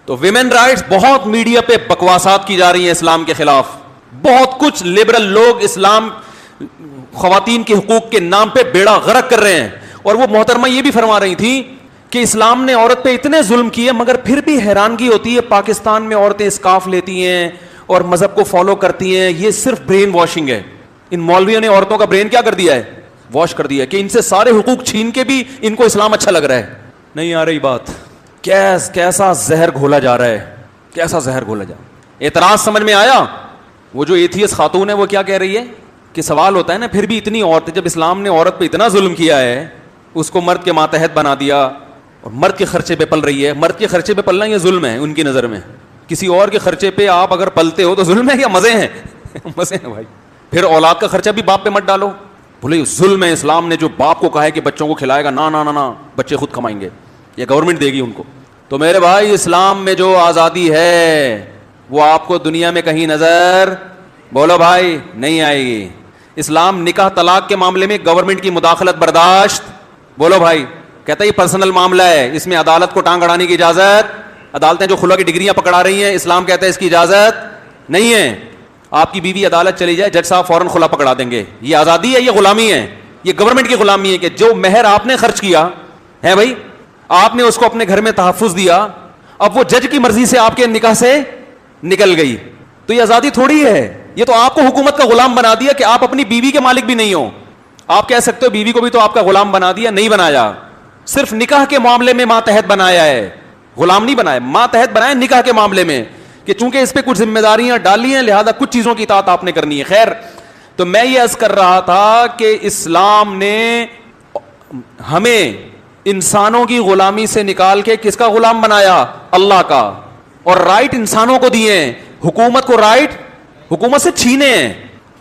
تو ویمن رائٹس, بہت میڈیا پہ بکواسات کی جا رہی ہیں اسلام کے خلاف, بہت کچھ لبرل لوگ اسلام خواتین کے حقوق کے نام پہ بیڑا غرق کر رہے ہیں. اور وہ محترمہ یہ بھی فرما رہی تھی کہ اسلام نے عورت پہ اتنے ظلم کیے, مگر پھر بھی حیرانگی ہوتی ہے پاکستان میں عورتیں اسکارف لیتی ہیں اور مذہب کو فالو کرتی ہیں. یہ صرف برین واشنگ ہے. ان مولویوں نے عورتوں کا برین کیا کر دیا ہے؟ واش کر دیا, کہ ان سے سارے حقوق چھین کے بھی ان کو اسلام اچھا لگ رہا ہے. نہیں آ رہی بات, کیسا زہر گھولا جا رہا ہے, کیسا زہر گھولا جا رہا ہے. اعتراض سمجھ میں آیا؟ وہ جو ایتھیس خاتون ہے وہ کیا کہہ رہی ہے کہ سوال ہوتا ہے نا, پھر بھی اتنی عورتیں, جب اسلام نے عورت پہ اتنا ظلم کیا ہے, اس کو مرد کے ماتحت بنا دیا اور مرد کے خرچے پہ پل رہی ہے. مرد کے خرچے پہ پلنا یہ ظلم ہے ان کی نظر میں. کسی اور کے خرچے پہ آپ اگر پلتے ہو تو ظلم ہے یا مزے ہیں؟ مزے ہیں بھائی. پھر اولاد کا خرچہ بھی باپ پہ مت ڈالو. بولے ظلم ہے, اسلام نے جو باپ کو کہا ہے کہ بچوں کو کھلائے گا, نا نا نا نا, بچے خود کمائیں گے, یہ گورنمنٹ دے گی ان کو. تو میرے بھائی, اسلام میں جو آزادی ہے وہ آپ کو دنیا میں کہیں نظر, بولو بھائی, نہیں آئے گی. اسلام نکاح طلاق کے معاملے میں گورنمنٹ کی مداخلت برداشت, بولو بھائی, کہتا ہے یہ پرسنل معاملہ ہے, اس میں عدالت کو ٹانگ اڑانے کی اجازت. عدالتیں جو خلا کی ڈگریاں پکڑا رہی ہیں, اسلام کہتا ہے اس کی اجازت نہیں ہے. آپ کی بیوی عدالت چلی جائے, جج صاحب فوراً خلا پکڑا دیں گے. یہ آزادی ہے, یہ غلامی ہے, یہ گورنمنٹ کی غلامی ہے کہ جو مہر آپ نے خرچ کیا ہے بھائی, آپ نے اس کو اپنے گھر میں تحفظ دیا, اب وہ جج کی مرضی سے آپ کے نکاح سے نکل گئی, تو یہ آزادی تھوڑی ہے. یہ تو آپ کو حکومت کا غلام بنا دیا کہ آپ اپنی بیوی کے مالک بھی نہیں ہو. آپ کہہ سکتے ہو بیوی کو بھی تو آپ کا غلام بنا دیا, نہیں بنایا. صرف نکاح کے معاملے میں ماتحت بنایا ہے, غلام نہیں بنایا, ماتحت بنایا نکاح کے معاملے میں, کہ چونکہ اس پہ کچھ ذمہ داریاں ڈالی ہیں لہذا کچھ چیزوں کی اطاعت آپ نے کرنی ہے. خیر, تو میں یہ عرض کر رہا تھا کہ اسلام نے ہمیں انسانوں کی غلامی سے نکال کے کس کا غلام بنایا؟ اللہ کا. اور رائٹ انسانوں کو دیے ہیں, حکومت کو رائٹ حکومت سے چھینے ہیں.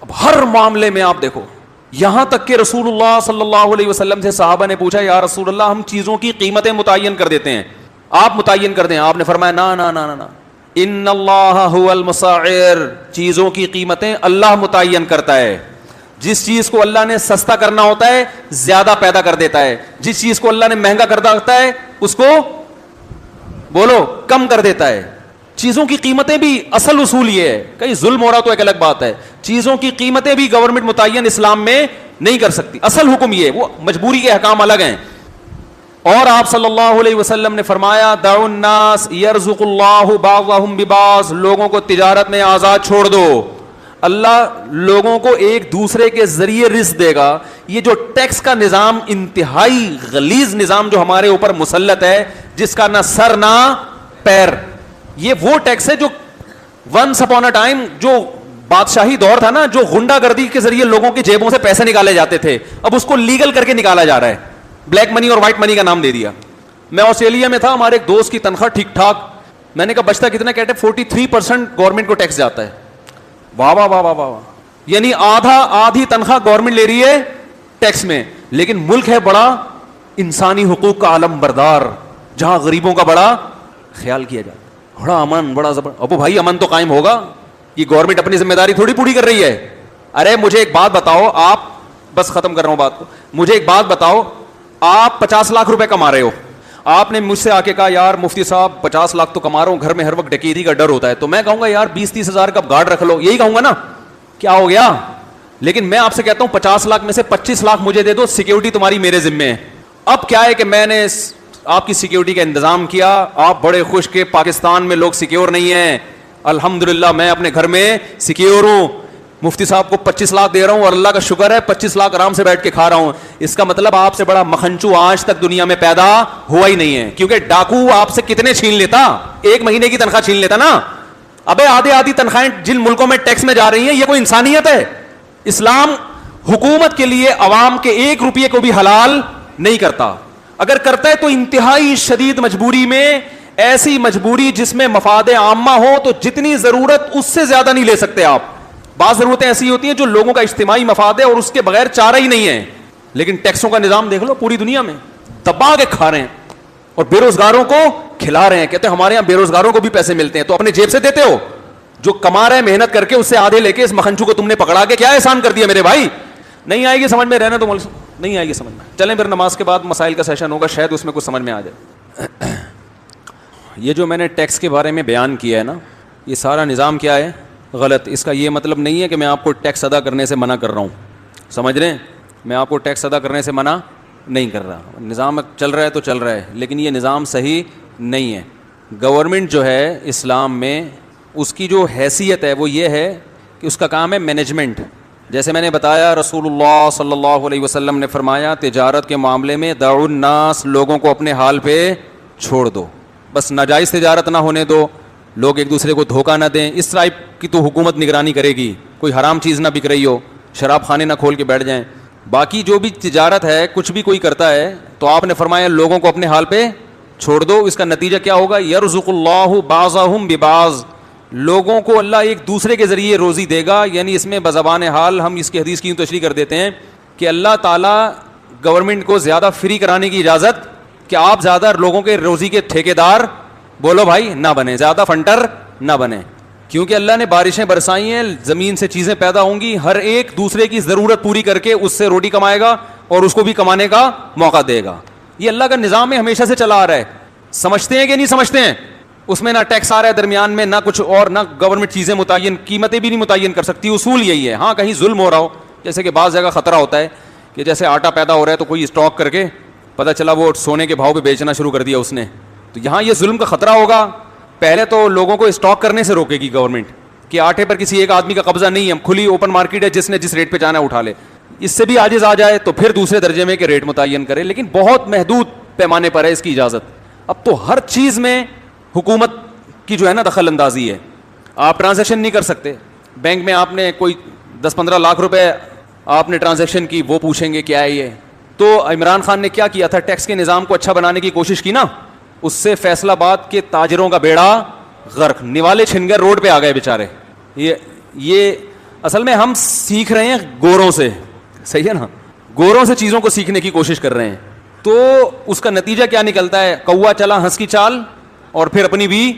اب ہر معاملے میں آپ دیکھو, یہاں تک کہ رسول اللہ صلی اللہ علیہ وسلم سے صحابہ نے پوچھا, یا رسول اللہ ہم چیزوں کی قیمتیں متعین کر دیتے ہیں, آپ متعین کر دیں. آپ نے فرمایا نا نا نا نا, ان اللہ هو المسعر, چیزوں کی قیمتیں اللہ متعین کرتا ہے. جس چیز کو اللہ نے سستا کرنا ہوتا ہے زیادہ پیدا کر دیتا ہے, جس چیز کو اللہ نے مہنگا کرنا ہوتا ہے اس کو بولو کم کر دیتا ہے. چیزوں کی قیمتیں بھی, اصل اصول یہ ہے, کہیں ظلم ہو رہا تو ایک الگ بات ہے, چیزوں کی قیمتیں بھی گورنمنٹ متعین اسلام میں نہیں کر سکتی. اصل حکم یہ ہے, وہ مجبوری کے احکام الگ ہیں. اور آپ صلی اللہ علیہ وسلم نے فرمایا, دعوا الناس یرزق اللہ بعضهم ببعض, لوگوں کو تجارت میں آزاد چھوڑ دو, اللہ لوگوں کو ایک دوسرے کے ذریعے رزق دے گا. یہ جو ٹیکس کا نظام, انتہائی غلیظ نظام جو ہمارے اوپر مسلط ہے, جس کا نہ سر نہ پیر, یہ وہ ٹیکس ہے جو ونس اپون اے ٹائم جو بادشاہی دور تھا نا, جو غنڈہ گردی کے ذریعے لوگوں کی جیبوں سے پیسے نکالے جاتے تھے, اب اس کو لیگل کر کے نکالا جا رہا ہے. بلیک منی اور وائٹ منی کا نام دے دیا. میں آسٹریلیا میں تھا, ہمارے ایک دوست کی تنخواہ ٹھیک ٹھاک, میں نے کہا بچتا کتنا, کہتے 43% گورنمنٹ کو ٹیکس جاتا ہے. واہ واہ واہ واہ واہ, یعنی آدھی تنخواہ گورنمنٹ لے رہی ہے ٹیکس میں. لیکن ملک ہے بڑا انسانی حقوق کا عالم بردار, جہاں غریبوں کا بڑا خیال کیا جاتا, بڑا امن, بڑا زبردست. ابو بھائی امن تو قائم ہوگا, یہ گورنمنٹ اپنی ذمہ داری تھوڑی پوری کر رہی ہے. ارے مجھے ایک بات بتاؤ, آپ, بس ختم کر رہا ہوں بات کو, مجھے ایک بات بتاؤ, آپ 50 لاکھ روپے کما رہے ہو, آپ نے مجھ سے آ کے کہا یار مفتی صاحب 50 لاکھ تو کما رہا ہوں, گھر میں ہر وقت ڈکیتی کا ڈر ہوتا ہے, تو میں کہوں گا یار 20-30 ہزار کا گارڈ رکھ لو, یہی کہوں گا نا, کیا ہو گیا. لیکن میں آپ سے کہتا ہوں 50 لاکھ میں سے 25 لاکھ مجھے دے دو, سیکیورٹی تمہاری میرے ذمے ہے. اب کیا ہے کہ میں نے آپ کی سیکیورٹی کا انتظام کیا, آپ بڑے خوش کہ پاکستان میں لوگ سیکیور نہیں ہیں, الحمدللہ میں اپنے گھر میں سیکیور ہوں, مفتی صاحب کو 25 لاکھ دے رہا ہوں اور اللہ کا شکر ہے 25 لاکھ آرام سے بیٹھ کے کھا رہا ہوں. اس کا مطلب آپ سے بڑا مکھنچو آج تک دنیا میں پیدا ہوا ہی نہیں ہے, کیونکہ ڈاکو آپ سے کتنے چھین لیتا, 1 مہینے کی تنخواہ چھین لیتا نا. ابے آدھی تنخواہیں جن ملکوں میں ٹیکس میں جا رہی ہیں, یہ کوئی انسانیت ہے؟ اسلام حکومت کے لیے عوام کے 1 روپیے کو بھی حلال نہیں کرتا. اگر کرتا ہے تو انتہائی شدید مجبوری میں, ایسی مجبوری جس میں مفاد عامہ ہو, تو جتنی ضرورت اس سے زیادہ نہیں لے سکتے آپ. بعض ضرورتیں ایسی ہوتی ہیں جو لوگوں کا اجتماعی مفاد ہے اور اس کے بغیر چارہ ہی نہیں ہے. لیکن ٹیکسوں کا نظام دیکھ لو, پوری دنیا میں دبا کے کھا رہے ہیں اور بے روزگاروں کو کھلا رہے ہیں. کہتے ہیں ہمارے یہاں بے روزگاروں کو بھی پیسے ملتے ہیں, تو اپنے جیب سے دیتے ہو, جو کما رہا ہے محنت کر کے اس سے آدھے لے کے اس مکھنچو کو تم نے پکڑا کے کیا احسان کر دیا میرے بھائی. نہیں آئے گی سمجھ میں, رہنا تو نہیں آئے گی سمجھ میں. چلیں پھر نماز کے بعد مسائل کا سیشن ہوگا, شاید اس میں کچھ سمجھ میں آ جائے. یہ جو میں نے ٹیکس کے بارے میں بیان کیا ہے نا, یہ سارا نظام کیا ہے, غلط. اس کا یہ مطلب نہیں ہے کہ میں آپ کو ٹیکس ادا کرنے سے منع کر رہا ہوں, سمجھ رہے ہیں, میں آپ کو ٹیکس ادا کرنے سے منع نہیں کر رہا. نظام چل رہا ہے تو چل رہا ہے, لیکن یہ نظام صحیح نہیں ہے. گورنمنٹ جو ہے اسلام میں, اس کی جو حیثیت ہے وہ یہ ہے کہ اس کا کام ہے مینجمنٹ. جیسے میں نے بتایا رسول اللہ صلی اللہ علیہ وسلم نے فرمایا تجارت کے معاملے میں دعوا الناس, لوگوں کو اپنے حال پہ چھوڑ دو, بس ناجائز تجارت نہ ہونے دو, لوگ ایک دوسرے کو دھوکہ نہ دیں. اس ٹائپ کی تو حکومت نگرانی کرے گی, کوئی حرام چیز نہ بک رہی ہو, شراب خانے نہ کھول کے بیٹھ جائیں. باقی جو بھی تجارت ہے کچھ بھی کوئی کرتا ہے تو آپ نے فرمایا لوگوں کو اپنے حال پہ چھوڑ دو. اس کا نتیجہ کیا ہوگا, یرزق اللہ بعضهم ببعض, لوگوں کو اللہ ایک دوسرے کے ذریعے روزی دے گا. یعنی اس میں بزبان حال ہم اس کی حدیث کی تشریح کر دیتے ہیں کہ اللہ تعالیٰ گورنمنٹ کو زیادہ فری کرانے کی اجازت, کہ آپ زیادہ لوگوں کے روزی کے ٹھیکیدار بولو بھائی نہ بنے, زیادہ فنٹر نہ بنے, کیونکہ اللہ نے بارشیں برسائی ہیں, زمین سے چیزیں پیدا ہوں گی, ہر ایک دوسرے کی ضرورت پوری کر کے اس سے روٹی کمائے گا اور اس کو بھی کمانے کا موقع دے گا. یہ اللہ کا نظام ہے, ہمیشہ سے چلا آ رہا ہے. سمجھتے ہیں کہ نہیں سمجھتے ہیں؟ اس میں نہ ٹیکس آ رہا ہے درمیان میں, نہ کچھ اور, نہ گورنمنٹ چیزیں متعین, قیمتیں بھی نہیں متعین کر سکتی. اصول یہی ہے. ہاں کہیں ظلم ہو رہا ہو, جیسے کہ بعض جگہ خطرہ ہوتا ہے کہ جیسے آٹا پیدا ہو رہا ہے تو کوئی اسٹاک کر کے پتہ چلا وہ سونے کے بھاؤ پہ بیچنا شروع کر دیا اس نے, تو یہاں یہ ظلم کا خطرہ ہوگا. پہلے تو لوگوں کو اسٹاک کرنے سے روکے گی گورنمنٹ کہ آٹے پر کسی ایک آدمی کا قبضہ نہیں ہے, کھلی اوپن مارکیٹ ہے, جس نے جس ریٹ پہ جانا ہے اٹھا لے. اس سے بھی عاجز آ جائے تو پھر دوسرے درجے میں کہ ریٹ متعین کرے, لیکن بہت محدود پیمانے پر ہے اس کی اجازت. اب تو ہر چیز میں حکومت کی جو ہے نا دخل اندازی ہے. آپ ٹرانزیکشن نہیں کر سکتے بینک میں, آپ نے کوئی 10-15 لاکھ روپے آپ نے ٹرانزیکشن کی, وہ پوچھیں گے کیا ہے یہ. تو عمران خان نے کیا کیا تھا, ٹیکس کے نظام کو اچھا بنانے کی کوشش کی نا, اس سے فیصل آباد کے تاجروں کا بیڑا غرق, نوالے چھن گئے, روڈ پہ آ گئے بیچارے. یہ اصل میں ہم سیکھ رہے ہیں گوروں سے, صحیح ہے نا, گوروں سے چیزوں کو سیکھنے کی کوشش کر رہے ہیں. تو اس کا نتیجہ کیا نکلتا ہے, کوا چلا ہنس کی چال اور پھر اپنی بھی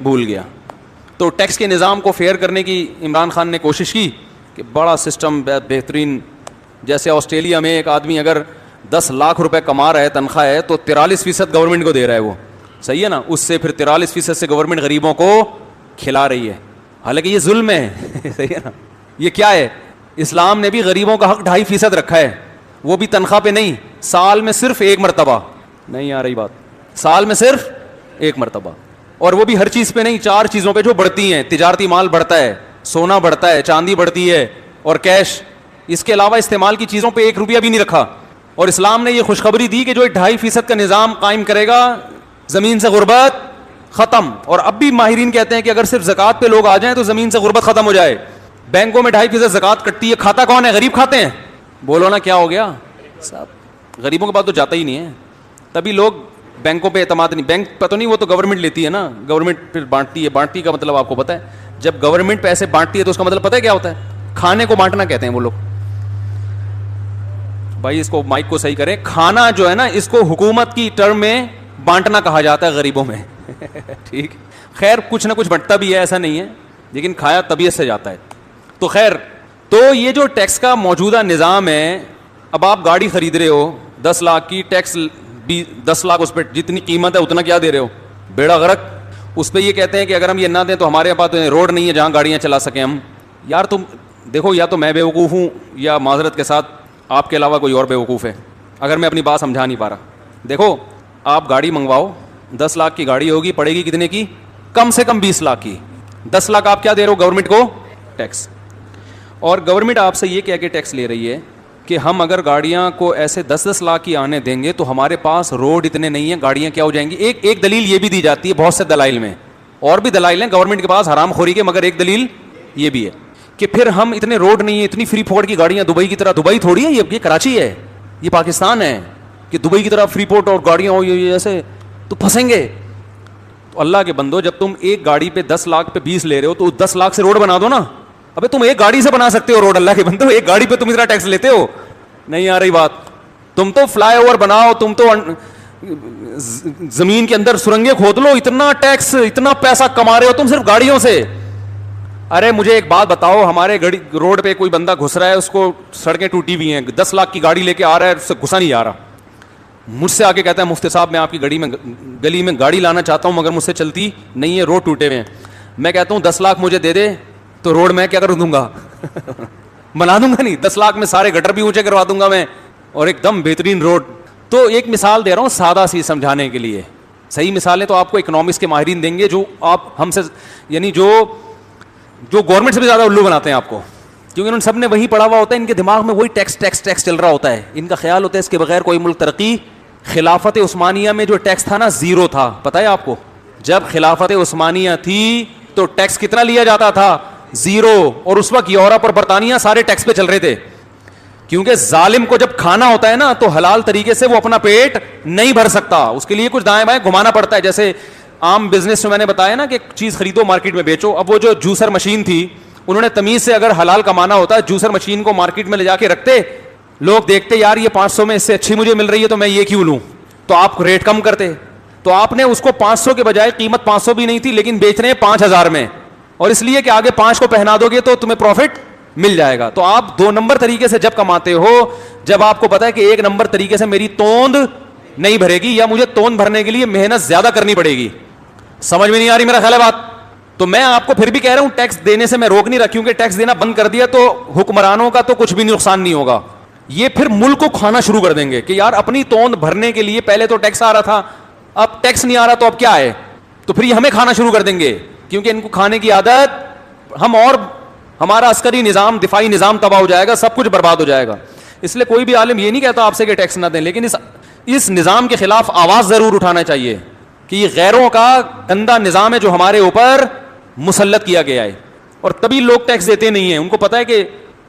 بھول گیا. تو ٹیکس کے نظام کو فیئر کرنے کی عمران خان نے کوشش کی کہ بڑا سسٹم بہترین, جیسے آسٹریلیا میں ایک آدمی اگر 10 لاکھ روپے کما رہا ہے, تنخواہ ہے, تو 43% گورنمنٹ کو دے رہا ہے وہ, صحیح ہے نا. اس سے پھر 43% سے گورنمنٹ غریبوں کو کھلا رہی ہے, حالانکہ یہ ظلم ہے. صحیح ہے نا. یہ کیا ہے, اسلام نے بھی غریبوں کا حق 2.5% رکھا ہے, وہ بھی تنخواہ پہ نہیں, سال میں صرف 1 مرتبہ. نہیں آ رہی بات, سال میں صرف 1 مرتبہ, اور وہ بھی ہر چیز پہ نہیں, 4 چیزوں پہ جو بڑھتی ہیں. تجارتی مال بڑھتا ہے, سونا بڑھتا ہے, چاندی بڑھتی ہے, اور کیش. اس کے علاوہ استعمال کی چیزوں پہ 1 روپیہ بھی نہیں رکھا. اور اسلام نے یہ خوشخبری دی کہ جو 2.5% کا نظام قائم کرے گا, زمین سے غربت ختم. اور اب بھی ماہرین کہتے ہیں کہ اگر صرف زکوٰۃ پہ لوگ آ جائیں تو زمین سے غربت ختم ہو جائے. بینکوں میں 2.5% زکوٰۃ کٹتی ہے, کھاتا کون ہے, غریب کھاتے ہیں. بولو نا کیا ہو گیا صاحب, غریبوں کے پاس تو جاتا ہی نہیں ہے. تبھی لوگ بینکوں پہ اعتماد نہیں, بینک پتہ نہیں, وہ تو گورنمنٹ لیتی ہے نا, گورنمنٹ پھر بانٹتی ہے. بانٹتی کا مطلب آپ کو پتہ ہے, جب گورنمنٹ پیسے بانٹتی ہے تو اس کا مطلب پتہ ہے کیا ہوتا ہے, کھانے کو بانٹنا کہتے ہیں وہ لوگ. بھائی اس کو مائک کو صحیح کریں, کھانا جو ہے نا اس کو حکومت کی ٹرم میں بانٹنا کہا جاتا ہے غریبوں میں. ٹھیک, خیر کچھ نہ کچھ بنٹتا بھی ہے, ایسا نہیں ہے, لیکن کھایا طبیعت سے جاتا ہے. تو خیر, تو یہ جو ٹیکس کا موجودہ نظام ہے, اب آپ گاڑی خرید رہے ہو 10 لاکھ کی, ٹیکس 10 لاکھ اس پہ جتنی قیمت ہے اتنا کیا دے رہے ہو, بیڑا غرق. اس پہ یہ کہتے ہیں کہ اگر ہم یہ نہ دیں تو ہمارے پاس روڈ نہیں ہے جہاں گاڑیاں چلا سکیں ہم. یار تم دیکھو, یا تو میں بیوقوف ہوں یا معذرت کے ساتھ آپ کے علاوہ کوئی اور بیوقوف ہے, اگر میں اپنی بات سمجھا نہیں پا رہا. دیکھو آپ گاڑی منگواؤ, 10 لاکھ کی گاڑی ہوگی, پڑے گی کتنے کی, کم سے کم 20 لاکھ کی. 10 لاکھ آپ کیا دے رہے ہو گورنمنٹ کو, ٹیکس. اور گورنمنٹ آپ سے یہ کہہ کے ٹیکس لے رہی ہے کہ ہم اگر گاڑیاں کو ایسے 10-10 لاکھ کی آنے دیں گے تو ہمارے پاس روڈ اتنے نہیں ہیں, گاڑیاں کیا ہو جائیں گی. ایک دلیل یہ بھی دی جاتی ہے بہت سے دلائل میں, اور بھی دلائل ہیں گورنمنٹ کے پاس حرام خوری کے, مگر ایک دلیل یہ بھی ہے کہ پھر ہم اتنے روڈ نہیں ہیں, اتنی فری پورٹ کی گاڑیاں دبئی کی طرح, دبئی تھوڑی ہے یہ کراچی ہے, یہ پاکستان ہے, کہ دبئی کی طرح فری پورٹ اور گاڑیاں ہو یہ ایسے تو پھنسیں گے. تو اللہ کے بندو, جب تم ایک گاڑی پہ 10 لاکھ پہ 20 لے رہے ہو تو 10 لاکھ سے روڈ بنا دو نا. ابے تم ایک گاڑی سے بنا سکتے ہو روڈ, اللہ کے بندو, ایک گاڑی پہ تم اتنا ٹیکس لیتے ہو. نہیں آ رہی بات. تم تو فلائی اوور بناؤ, تم تو زمین کے اندر سرنگیں کھود لو, اتنا ٹیکس اتنا پیسہ کما رہے ہو تم صرف گاڑیوں سے. ارے مجھے ایک بات بتاؤ, ہمارے روڈ پہ کوئی بندہ گھس رہا ہے, اس کو سڑکیں ٹوٹی ہوئی ہیں, 10 لاکھ کی گاڑی لے کے آ رہا ہے, اس سے گھسا نہیں آ رہا, مجھ سے آ کے کہتا ہے مفتی صاحب میں آپ کی گلی میں گاڑی لانا چاہتا ہوں مگر مجھ سے چلتی نہیں ہے, روڈ ٹوٹے ہوئے ہیں. میں کہتا ہوں 10 لاکھ مجھے دے دے تو روڈ میں کیا کر دوں گا, بنا دوں گا نہیں, 10 لاکھ میں سارے گٹر بھی اونچے کروا دوں گا میں, اور ایک دم بہترین روڈ. تو ایک مثال دے رہا ہوں سادہ سی سمجھانے کے لیے, صحیح مثالیں تو آپ کو اکنامکس کے ماہرین دیں گے جو آپ ہم سے یعنی جو گورنمنٹ سے بھی زیادہ الو بناتے ہیں آپ کو, کیونکہ انہوں نے سب نے وہی پڑھا ہوا ہوتا ہے, ان کے دماغ میں وہی ٹیکس ٹیکس ٹیکس چل رہا ہوتا ہے, ان کا خیال ہوتا ہے اس کے بغیر کوئی ملک ترقی. خلافت عثمانیہ میں جو ٹیکس تھا نا 0 تھا, پتہ ہے آپ کو, جب خلافت عثمانیہ تھی تو ٹیکس کتنا لیا جاتا تھا 0, اور اس وقت یورپ اور برطانیہ سارے ٹیکس پہ چل رہے تھے, کیونکہ ظالم کو جب کھانا ہوتا ہے نا تو حلال طریقے سے وہ اپنا پیٹ نہیں بھر سکتا, اس کے لیے کچھ دائیں بائیں گھمانا پڑتا ہے. جیسے عام بزنس میں نے بتایا نا کہ چیز خریدو مارکیٹ میں بیچو, اب وہ جو جوسر مشین تھی انہوں نے تمیز سے اگر حلال کمانا ہوتا جوسر مشین کو مارکیٹ میں لے جا کے رکھتے, لوگ دیکھتے یار یہ 500 میں اس سے اچھی مجھے مل رہی ہے تو میں یہ کیوں لوں, تو آپ ریٹ کم کرتے. تو آپ نے اس کو 500 کے بجائے, قیمت 500 بھی نہیں تھی لیکن بیچ رہے ہیں 5000 میں, اور اس لیے کہ آگے 5 کو پہنا دو گے تو تمہیں پروفٹ مل جائے گا. تو آپ 2 نمبر طریقے سے جب کماتے ہو, جب آپ کو پتا ہے کہ 1 نمبر طریقے سے میری توند نہیں بھرے گی یا مجھے توند بھرنے کے لیے محنت زیادہ کرنی پڑے گی. سمجھ میں نہیں آ رہی میرا خیال ہے بات؟ تو میں آپ کو پھر بھی کہہ رہا ہوں ٹیکس دینے سے میں روک نہیں رہا, کیونکہ ٹیکس دینا بند کر دیا تو حکمرانوں کا تو کچھ بھی نقصان نہیں ہوگا, یہ پھر ملک کو کھانا شروع کر دیں گے کہ یار اپنی توند بھرنے کے لیے پہلے تو ٹیکس آ رہا تھا, اب ٹیکس نہیں آ رہا تو اب کیا ہے, تو پھر یہ ہمیں کھانا شروع کر دیں گے, کیونکہ ان کو کھانے کی عادت ہم, اور ہمارا عسکری نظام, دفاعی نظام تباہ ہو جائے گا, سب کچھ برباد ہو جائے گا. اس لیے کوئی بھی عالم یہ نہیں کہتا آپ سے کہ ٹیکس نہ دیں, لیکن اس نظام کے خلاف آواز ضرور اٹھانا چاہیے کہ یہ غیروں کا گندا نظام ہے جو ہمارے اوپر مسلط کیا گیا ہے, اور تبھی لوگ ٹیکس دیتے نہیں ہیں, ان کو پتا ہے کہ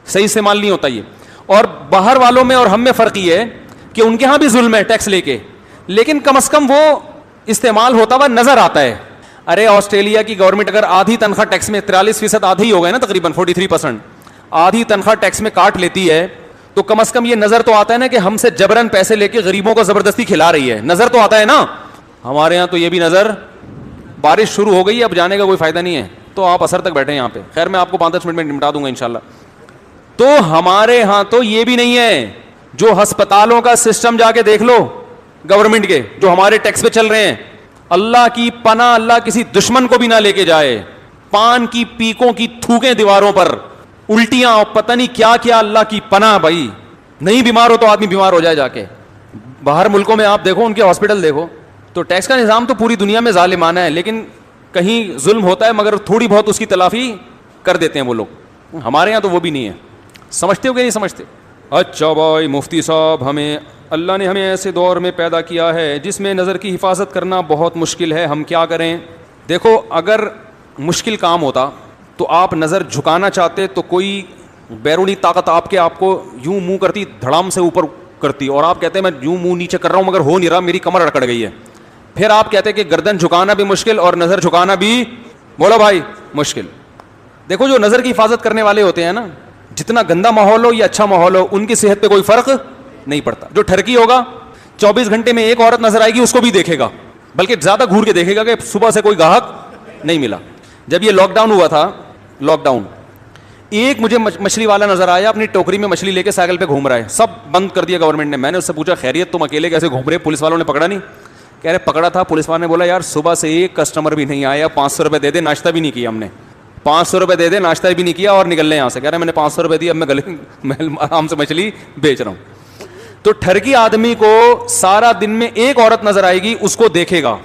صحیح استعمال نہیں ہوتا یہ. اور باہر والوں میں اور ہم میں فرق یہ ہے کہ ان کے ہاں بھی ظلم ہے ٹیکس لے کے, لیکن کم از کم وہ استعمال ہوتا ہوا نظر آتا ہے. ارے آسٹریلیا کی گورنمنٹ اگر آدھی تنخواہ ٹیکس میں 43% آدھی ہو گئے نا, تقریباً 43% آدھی تنخواہ ٹیکس میں کاٹ لیتی ہے, تو کم از کم یہ نظر تو آتا ہے نا کہ ہم سے جبرن پیسے لے کے غریبوں کو زبردستی کھلا رہی ہے, نظر تو آتا ہے نا. ہمارے یہاں تو یہ بھی نظر, بارش شروع ہو گئی ہے, اب جانے کا کوئی فائدہ نہیں ہے, تو آپ اثر تک بیٹھے یہاں پہ. خیر میں آپ کو 5-10 منٹ میں نمٹا دوں گا انشاءاللہ. تو ہمارے ہاں تو یہ بھی نہیں ہے, جو ہسپتالوں کا سسٹم جا کے دیکھ لو گورنمنٹ کے جو ہمارے ٹیکس پہ چل رہے ہیں, اللہ کی پناہ اللہ کسی دشمن کو بھی نہ لے کے جائے, پان کی پیکوں کی تھوکیں دیواروں پر, الٹیاں اور پتہ نہیں کیا کیا, اللہ کی پناہ بھائی. نہیں بیمار ہو تو آدمی بیمار ہو جائے جا کے. باہر ملکوں میں آپ دیکھو ان کے ہاسپٹل دیکھو, تو ٹیکس کا نظام تو پوری دنیا میں ظالمانہ ہے, لیکن کہیں ظلم ہوتا ہے مگر تھوڑی بہت اس کی تلافی کر دیتے ہیں وہ لوگ. ہمارے یہاں تو وہ بھی نہیں ہے. سمجھتے ہو کہ نہیں سمجھتے؟ اچھا بھائی مفتی صاحب, اللہ نے ہمیں ایسے دور میں پیدا کیا ہے جس میں نظر کی حفاظت کرنا بہت مشکل ہے, ہم کیا کریں؟ دیکھو اگر مشکل کام ہوتا تو آپ نظر جھکانا چاہتے تو کوئی بیرونی طاقت آپ کو یوں منہ کرتی, دھڑام سے اوپر کرتی, اور آپ کہتے ہیں میں یوں منہ نیچے کر رہا ہوں مگر ہو نہیں رہا, میری کمر اکڑ گئی ہے. پھر آپ کہتے کہ گردن جھکانا بھی مشکل اور نظر جھکانا بھی, بولو بھائی, مشکل. دیکھو جو نظر کی حفاظت کرنے والے ہوتے ہیں نا, جتنا گندا ماحول ہو یا اچھا ماحول ہو, ان کی صحت پہ کوئی فرق نہیں پڑتا. جو ٹھرکی ہوگا 24 گھنٹے میں ایک عورت نظر آئے گی, اس کو بھی دیکھے گا, بلکہ زیادہ گھور کے دیکھے گا کہ صبح سے کوئی گاہک نہیں ملا. جب یہ لاک ڈاؤن ہوا تھا, لاک ڈاؤن, ایک مجھے مچھلی والا نظر آیا, اپنی ٹوکری میں مچھلی لے کے سائیکل پہ گھوم رہا ہے, سب بند کر دیا گورنمنٹ نے. میں نے اس سے پوچھا خیریت, تم اکیلے کیسے گھوم رہے, پولیس والوں نے پکڑا نہیں؟ کہہ رہے پکڑا تھا. پولیس والوں نے بولا یار صبح سے ایک کسٹمر بھی نہیں آیا, 500 روپے دے دے, ناشتہ بھی نہیں کیا ہم نے, 500 روپے دے دے, ناشتہ بھی نہیں کیا, اور نکل لیں یہاں سے. کہہ رہے میں نے 500 روپے دی, اب میں آرام سے مچھلی بیچ رہا ہوں. تو ٹھرکی آدمی کو سارا دن میں ایک عورت نظر آئے گی, اس کو دیکھے گا.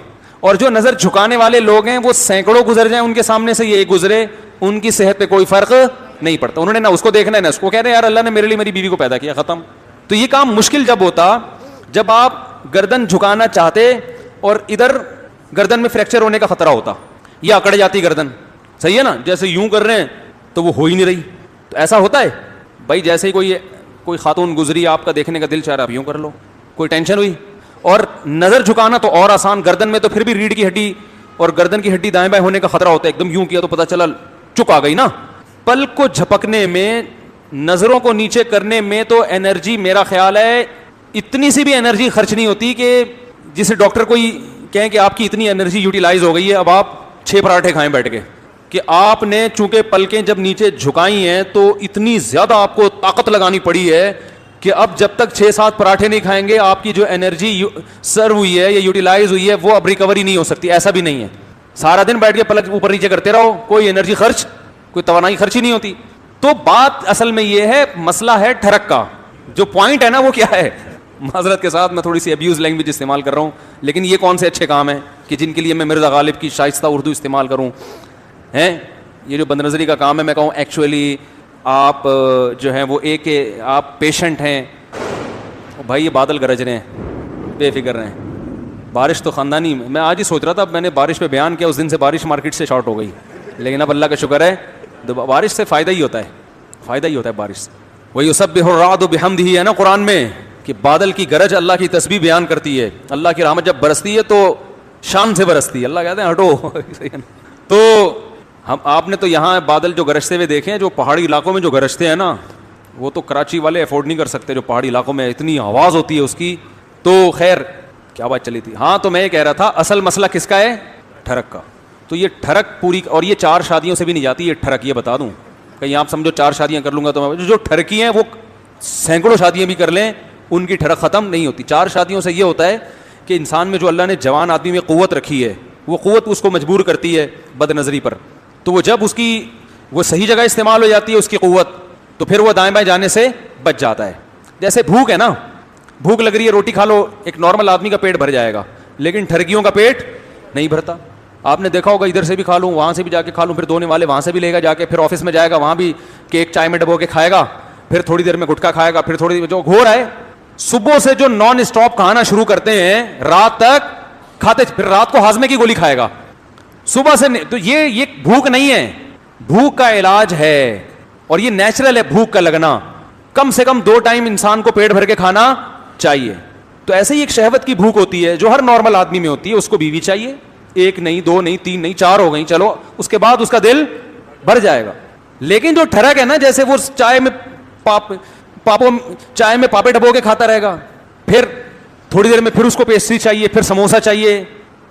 اور جو نظر جھکانے والے لوگ ہیں وہ سینکڑوں گزر جائیں ان کے سامنے سے, یہ ایک گزرے, ان کی صحت پہ کوئی فرق نہیں پڑتا. انہوں نے نہ اس کو دیکھنا ہے نہ اس کو. کہہ رہے یار اللہ نے میرے لیے میری بیوی کو پیدا کیا, ختم. تو یہ کام مشکل جب ہوتا جب آپ گردن جھکانا چاہتے اور ادھر گردن میں فریکچر ہونے کا خطرہ ہوتا, یا اکڑ جاتی گردن, صحیح ہے نا, جیسے یوں کر رہے ہیں تو وہ ہو ہی نہیں رہی. تو ایسا ہوتا ہے بھائی, جیسے ہی کوئی خاتون گزری, آپ کا دیکھنے کا دل چاہ رہا, آپ یوں کر لو, کوئی ٹینشن ہوئی. اور نظر جھکانا تو اور آسان, گردن میں تو پھر بھی ریڑھ کی ہڈی اور گردن کی ہڈی دائیں بائیں ہونے کا خطرہ ہوتا ہے. ایک دم یوں کیا تو پتہ چلا چک آ گئی نا. پلک کو جھپکنے میں, نظروں کو نیچے کرنے میں تو انرجی, میرا خیال ہے اتنی سی بھی انرجی خرچ نہیں ہوتی کہ جسے ڈاکٹر کوئی کہیں کہ آپ کی اتنی انرجی یوٹیلائز ہو گئی ہے, اب آپ 6 پراٹھے کھائیں بیٹھ کے. کہ آپ نے چونکہ پلکیں جب نیچے جھکائی ہیں تو اتنی زیادہ آپ کو طاقت لگانی پڑی ہے کہ اب جب تک 6-7 پراٹھے نہیں کھائیں گے آپ کی جو انرجی سرو ہوئی ہے یا یوٹیلائز ہوئی ہے وہ اب ریکوری نہیں ہو سکتی. ایسا بھی نہیں ہے, سارا دن بیٹھ کے پلک اوپر نیچے کرتے رہو, کوئی انرجی خرچ, کوئی توانائی خرچ ہی نہیں ہوتی. تو بات اصل میں یہ ہے, مسئلہ ہے ٹھڑک کا. جو پوائنٹ ہے نا وہ کیا ہے, معذرت کے ساتھ میں تھوڑی سی ابیوز لینگویج استعمال کر رہا ہوں, لیکن یہ کون سے اچھے کام ہیں کہ جن کے لیے میں مرزا غالب کی شائستہ اردو استعمال کروں ہیں. یہ جو بد نظری کا کام ہے, میں کہوں ایکچولی آپ جو ہیں وہ ایک آپ پیشنٹ ہیں. بھائی یہ بادل گرج رہے ہیں, بے فکر رہے ہیں, بارش تو خاندانی. میں آج ہی سوچ رہا تھا, میں نے بارش پہ بیان کیا, اس دن سے بارش مارکیٹ سے شارٹ ہو گئی, لیکن اب اللہ کا شکر ہے بارش سے فائدہ ہی ہوتا ہے, فائدہ ہی ہوتا ہے بارش سے. وَيُسَبِّحُ الرَّعْدُ بِحَمْدِهِ ہے نا قرآن میں, کہ بادل کی گرج اللہ کی تسبیح بیان کرتی ہے. اللہ کی رحمت جب برستی ہے تو شان سے برستی ہے. اللہ کہتے ہیں ہٹو. تو آپ نے تو یہاں بادل جو گرجتے ہوئے دیکھے ہیں, جو پہاڑی علاقوں میں جو گرجتے ہیں نا, وہ تو کراچی والے افورڈ نہیں کر سکتے. جو پہاڑی علاقوں میں اتنی آواز ہوتی ہے اس کی. تو خیر کیا بات چلی تھی, ہاں تو میں یہ کہہ رہا تھا اصل مسئلہ کس کا ہے, ٹھڑک کا. تو یہ ٹھڑک پوری, اور یہ 4 شادیوں سے بھی نہیں جاتی یہ ٹھڑک, یہ بتا دوں. کہیں آپ سمجھو 4 شادیاں کر لوں گا تو جو ٹھڑکی ہیں وہ سینکڑوں شادیاں بھی کر لیں, ان کی ٹھڑک ختم نہیں ہوتی. 4 شادیوں سے یہ ہوتا ہے کہ انسان میں جو اللہ نے جوان آدمی میں قوت رکھی ہے, وہ قوت اس کو مجبور کرتی ہے بد نظری پر. تو وہ جب اس کی وہ صحیح جگہ استعمال ہو جاتی ہے اس کی قوت, تو پھر وہ دائیں بائیں جانے سے بچ جاتا ہے. جیسے بھوک ہے نا, بھوک لگ رہی ہے, روٹی کھا لو, ایک نارمل آدمی کا پیٹ بھر جائے گا, لیکن ٹھرکیوں کا پیٹ نہیں بھرتا. آپ نے دیکھا ہوگا, ادھر سے بھی کھا لوں, وہاں سے بھی جا کے کھا لوں, پھر دھونے والے وہاں سے بھی لے گا جا کے, پھر آفس میں جائے گا, وہاں بھی کیک چائے میں ڈبو کے کھائے گا, پھر تھوڑی دیر میں گٹکا کھائے گا, پھر تھوڑی دیر جو گھور ہے. صبح سے جو نان اسٹاپ کھانا شروع کرتے ہیں رات تک کھاتے, پھر رات کو ہاضمے کی گولی کھائے گا صبح سے. تو یہ بھوک نہیں ہے, بھوک کا علاج ہے, اور یہ نیچرل ہے بھوک کا لگنا. کم سے کم 2 ٹائم انسان کو پیٹ بھر کے کھانا چاہیے. تو ایسے ہی ایک شہوت کی بھوک ہوتی ہے جو ہر نارمل آدمی میں ہوتی ہے. اس کو بیوی چاہیے, 1 نہیں 2 نہیں 3 نہیں 4 ہو گئی, چلو اس کے بعد اس کا دل بھر جائے گا. لیکن جو ٹھڑک ہے نا, جیسے وہ چائے میں پاپے ڈبو کے کھاتا رہے گا, پھر تھوڑی دیر میں پھر اس کو پیسٹری چاہیے, پھر سموسا چاہیے.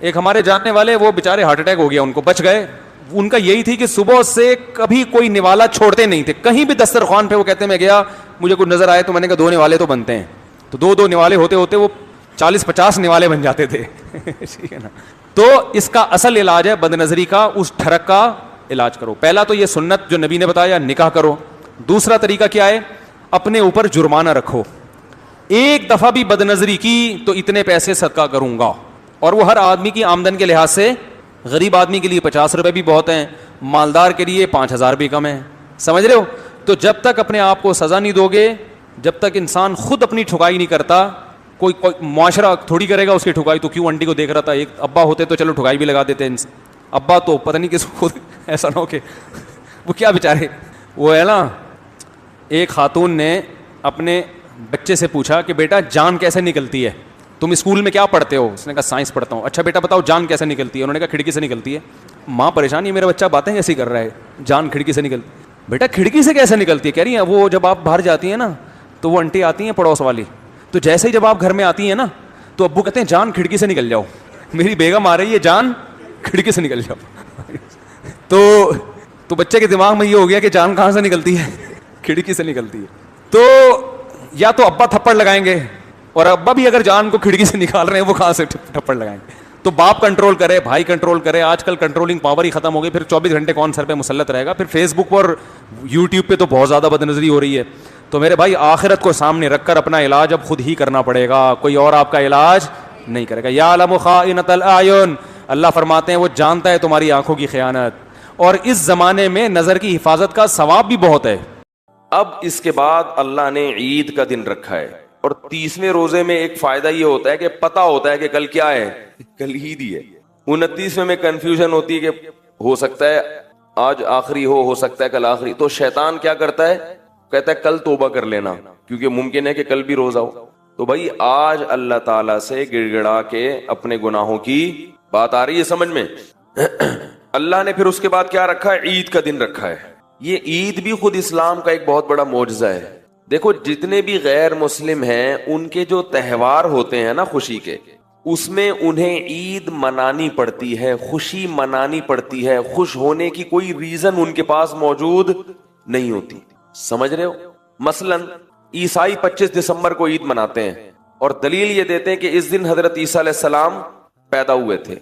ایک ہمارے جاننے والے, وہ بےچارے ہارٹ اٹیک ہو گیا, ان کو بچ گئے. ان کا یہی تھی کہ صبح سے کبھی کوئی نوالا چھوڑتے نہیں تھے, کہیں بھی دسترخوان پہ وہ کہتے میں گیا, مجھے کوئی نظر آئے تو میں نے کہا 2 نوالے تو بنتے ہیں. تو 2 نوالے ہوتے ہوتے وہ 40-50 نوالے بن جاتے تھے. ٹھیک ہے نا. تو اس کا اصل علاج ہے بد نظری کا, اس ٹھڑک کا علاج کرو. پہلا تو یہ سنت جو نبی نے بتایا, نکاح کرو. دوسرا طریقہ کیا ہے, اپنے اوپر جرمانہ رکھو. ایک دفعہ بھی بد نظری کی تو اتنے پیسے صدقہ کروں گا, اور وہ ہر آدمی کی آمدن کے لحاظ سے, غریب آدمی کے لیے 50 روپے بھی بہت ہیں, مالدار کے لیے 5000 بھی کم ہیں. سمجھ رہے ہو. تو جب تک اپنے آپ کو سزا نہیں دو گے, جب تک انسان خود اپنی ٹھکائی نہیں کرتا, کوئی معاشرہ تھوڑی کرے گا اس کی ٹھکائی. تو کیوں آنٹی کو دیکھ رہا تھا, ایک ابا ہوتے تو چلو ٹھکائی بھی لگا دیتے. ابا تو پتہ نہیں کس خود ایسا نہ ہو کہ وہ کیا بیچارے. وہ ہے نا, ایک خاتون نے اپنے بچے سے پوچھا کہ بیٹا جان کیسے نکلتی ہے, تم اسکول میں کیا پڑھتے ہو؟ اس نے کہا سائنس پڑھتا ہوں. اچھا بیٹا بتاؤ جان کیسے نکلتی ہے؟ انہوں نے کہا کھڑکی سے نکلتی ہے. ماں پریشان ہے, میرا بچہ باتیں کیسی کر رہا ہے, جان کھڑکی سے نکلتی. بیٹا کھڑکی سے کیسے نکلتی ہے؟ کہہ رہی ہیں وہ جب آپ باہر جاتی ہیں نا تو وہ انٹی آتی ہیں پڑوس والی, تو جیسے ہی جب آپ گھر میں آتی ہیں نا تو ابو کہتے ہیں جان کھڑکی سے نکل جاؤ, میری بیگم آ رہی ہے, جان کھڑکی سے نکل جاؤ. تو بچے کے دماغ میں یہ ہو گیا کہ جان کہاں سے نکلتی ہے, کھڑکی سے نکلتی ہے. تو یا تو ابا تھپڑ لگائیں گے, اور ابا بھی اگر جان کو کھڑکی سے نکال رہے ہیں وہ کہاں سے تھپڑ لگائیں گے. تو باپ کنٹرول کرے, بھائی کنٹرول کرے. آج کل کنٹرولنگ پاور ہی ختم ہو گئی. پھر 24 گھنٹے کون سر پہ مسلط رہے گا. پھر فیس بک پر یوٹیوب پہ تو بہت زیادہ بد نظری ہو رہی ہے. تو میرے بھائی آخرت کو سامنے رکھ کر اپنا علاج اب خود ہی کرنا پڑے گا, کوئی اور آپ کا علاج نہیں کرے گا. یعلم خائنۃ الاعین, اللہ فرماتے ہیں وہ جانتا ہے تمہاری آنکھوں کی خیانت. اور اس زمانے میں نظر کی حفاظت کا ثواب بھی بہت ہے. اب اس کے بعد اللہ نے عید کا دن رکھا ہے, اور 30ویں روزے میں ایک فائدہ یہ ہوتا ہے کہ پتا ہوتا ہے کہ کل کیا ہے, کل عید ہی ہے. 29ویں میں کنفیوژن ہوتی ہے کہ ہو سکتا ہے آج آخری ہو سکتا ہے کل آخری. تو شیطان کیا کرتا ہے, کہتا ہے کل توبہ کر لینا کیونکہ ممکن ہے کہ کل بھی روزہ ہو. تو بھائی آج اللہ تعالیٰ سے گڑ گڑا کے اپنے گناہوں کی بات آ رہی ہے سمجھ میں. اللہ نے پھر اس کے بعد کیا رکھا ہے, عید کا دن رکھا ہے. یہ عید بھی خود اسلام کا ایک بہت بڑا معجزہ ہے. دیکھو جتنے بھی غیر مسلم ہیں ان کے جو تہوار ہوتے ہیں نا خوشی کے, اس میں انہیں عید منانی پڑتی ہے, خوشی منانی پڑتی ہے, خوش ہونے کی کوئی ریزن ان کے پاس موجود نہیں ہوتی. سمجھ رہے ہو؟ مثلا عیسائی 25 دسمبر کو عید مناتے ہیں اور دلیل یہ دیتے ہیں کہ اس دن حضرت عیسیٰ علیہ السلام پیدا ہوئے تھے.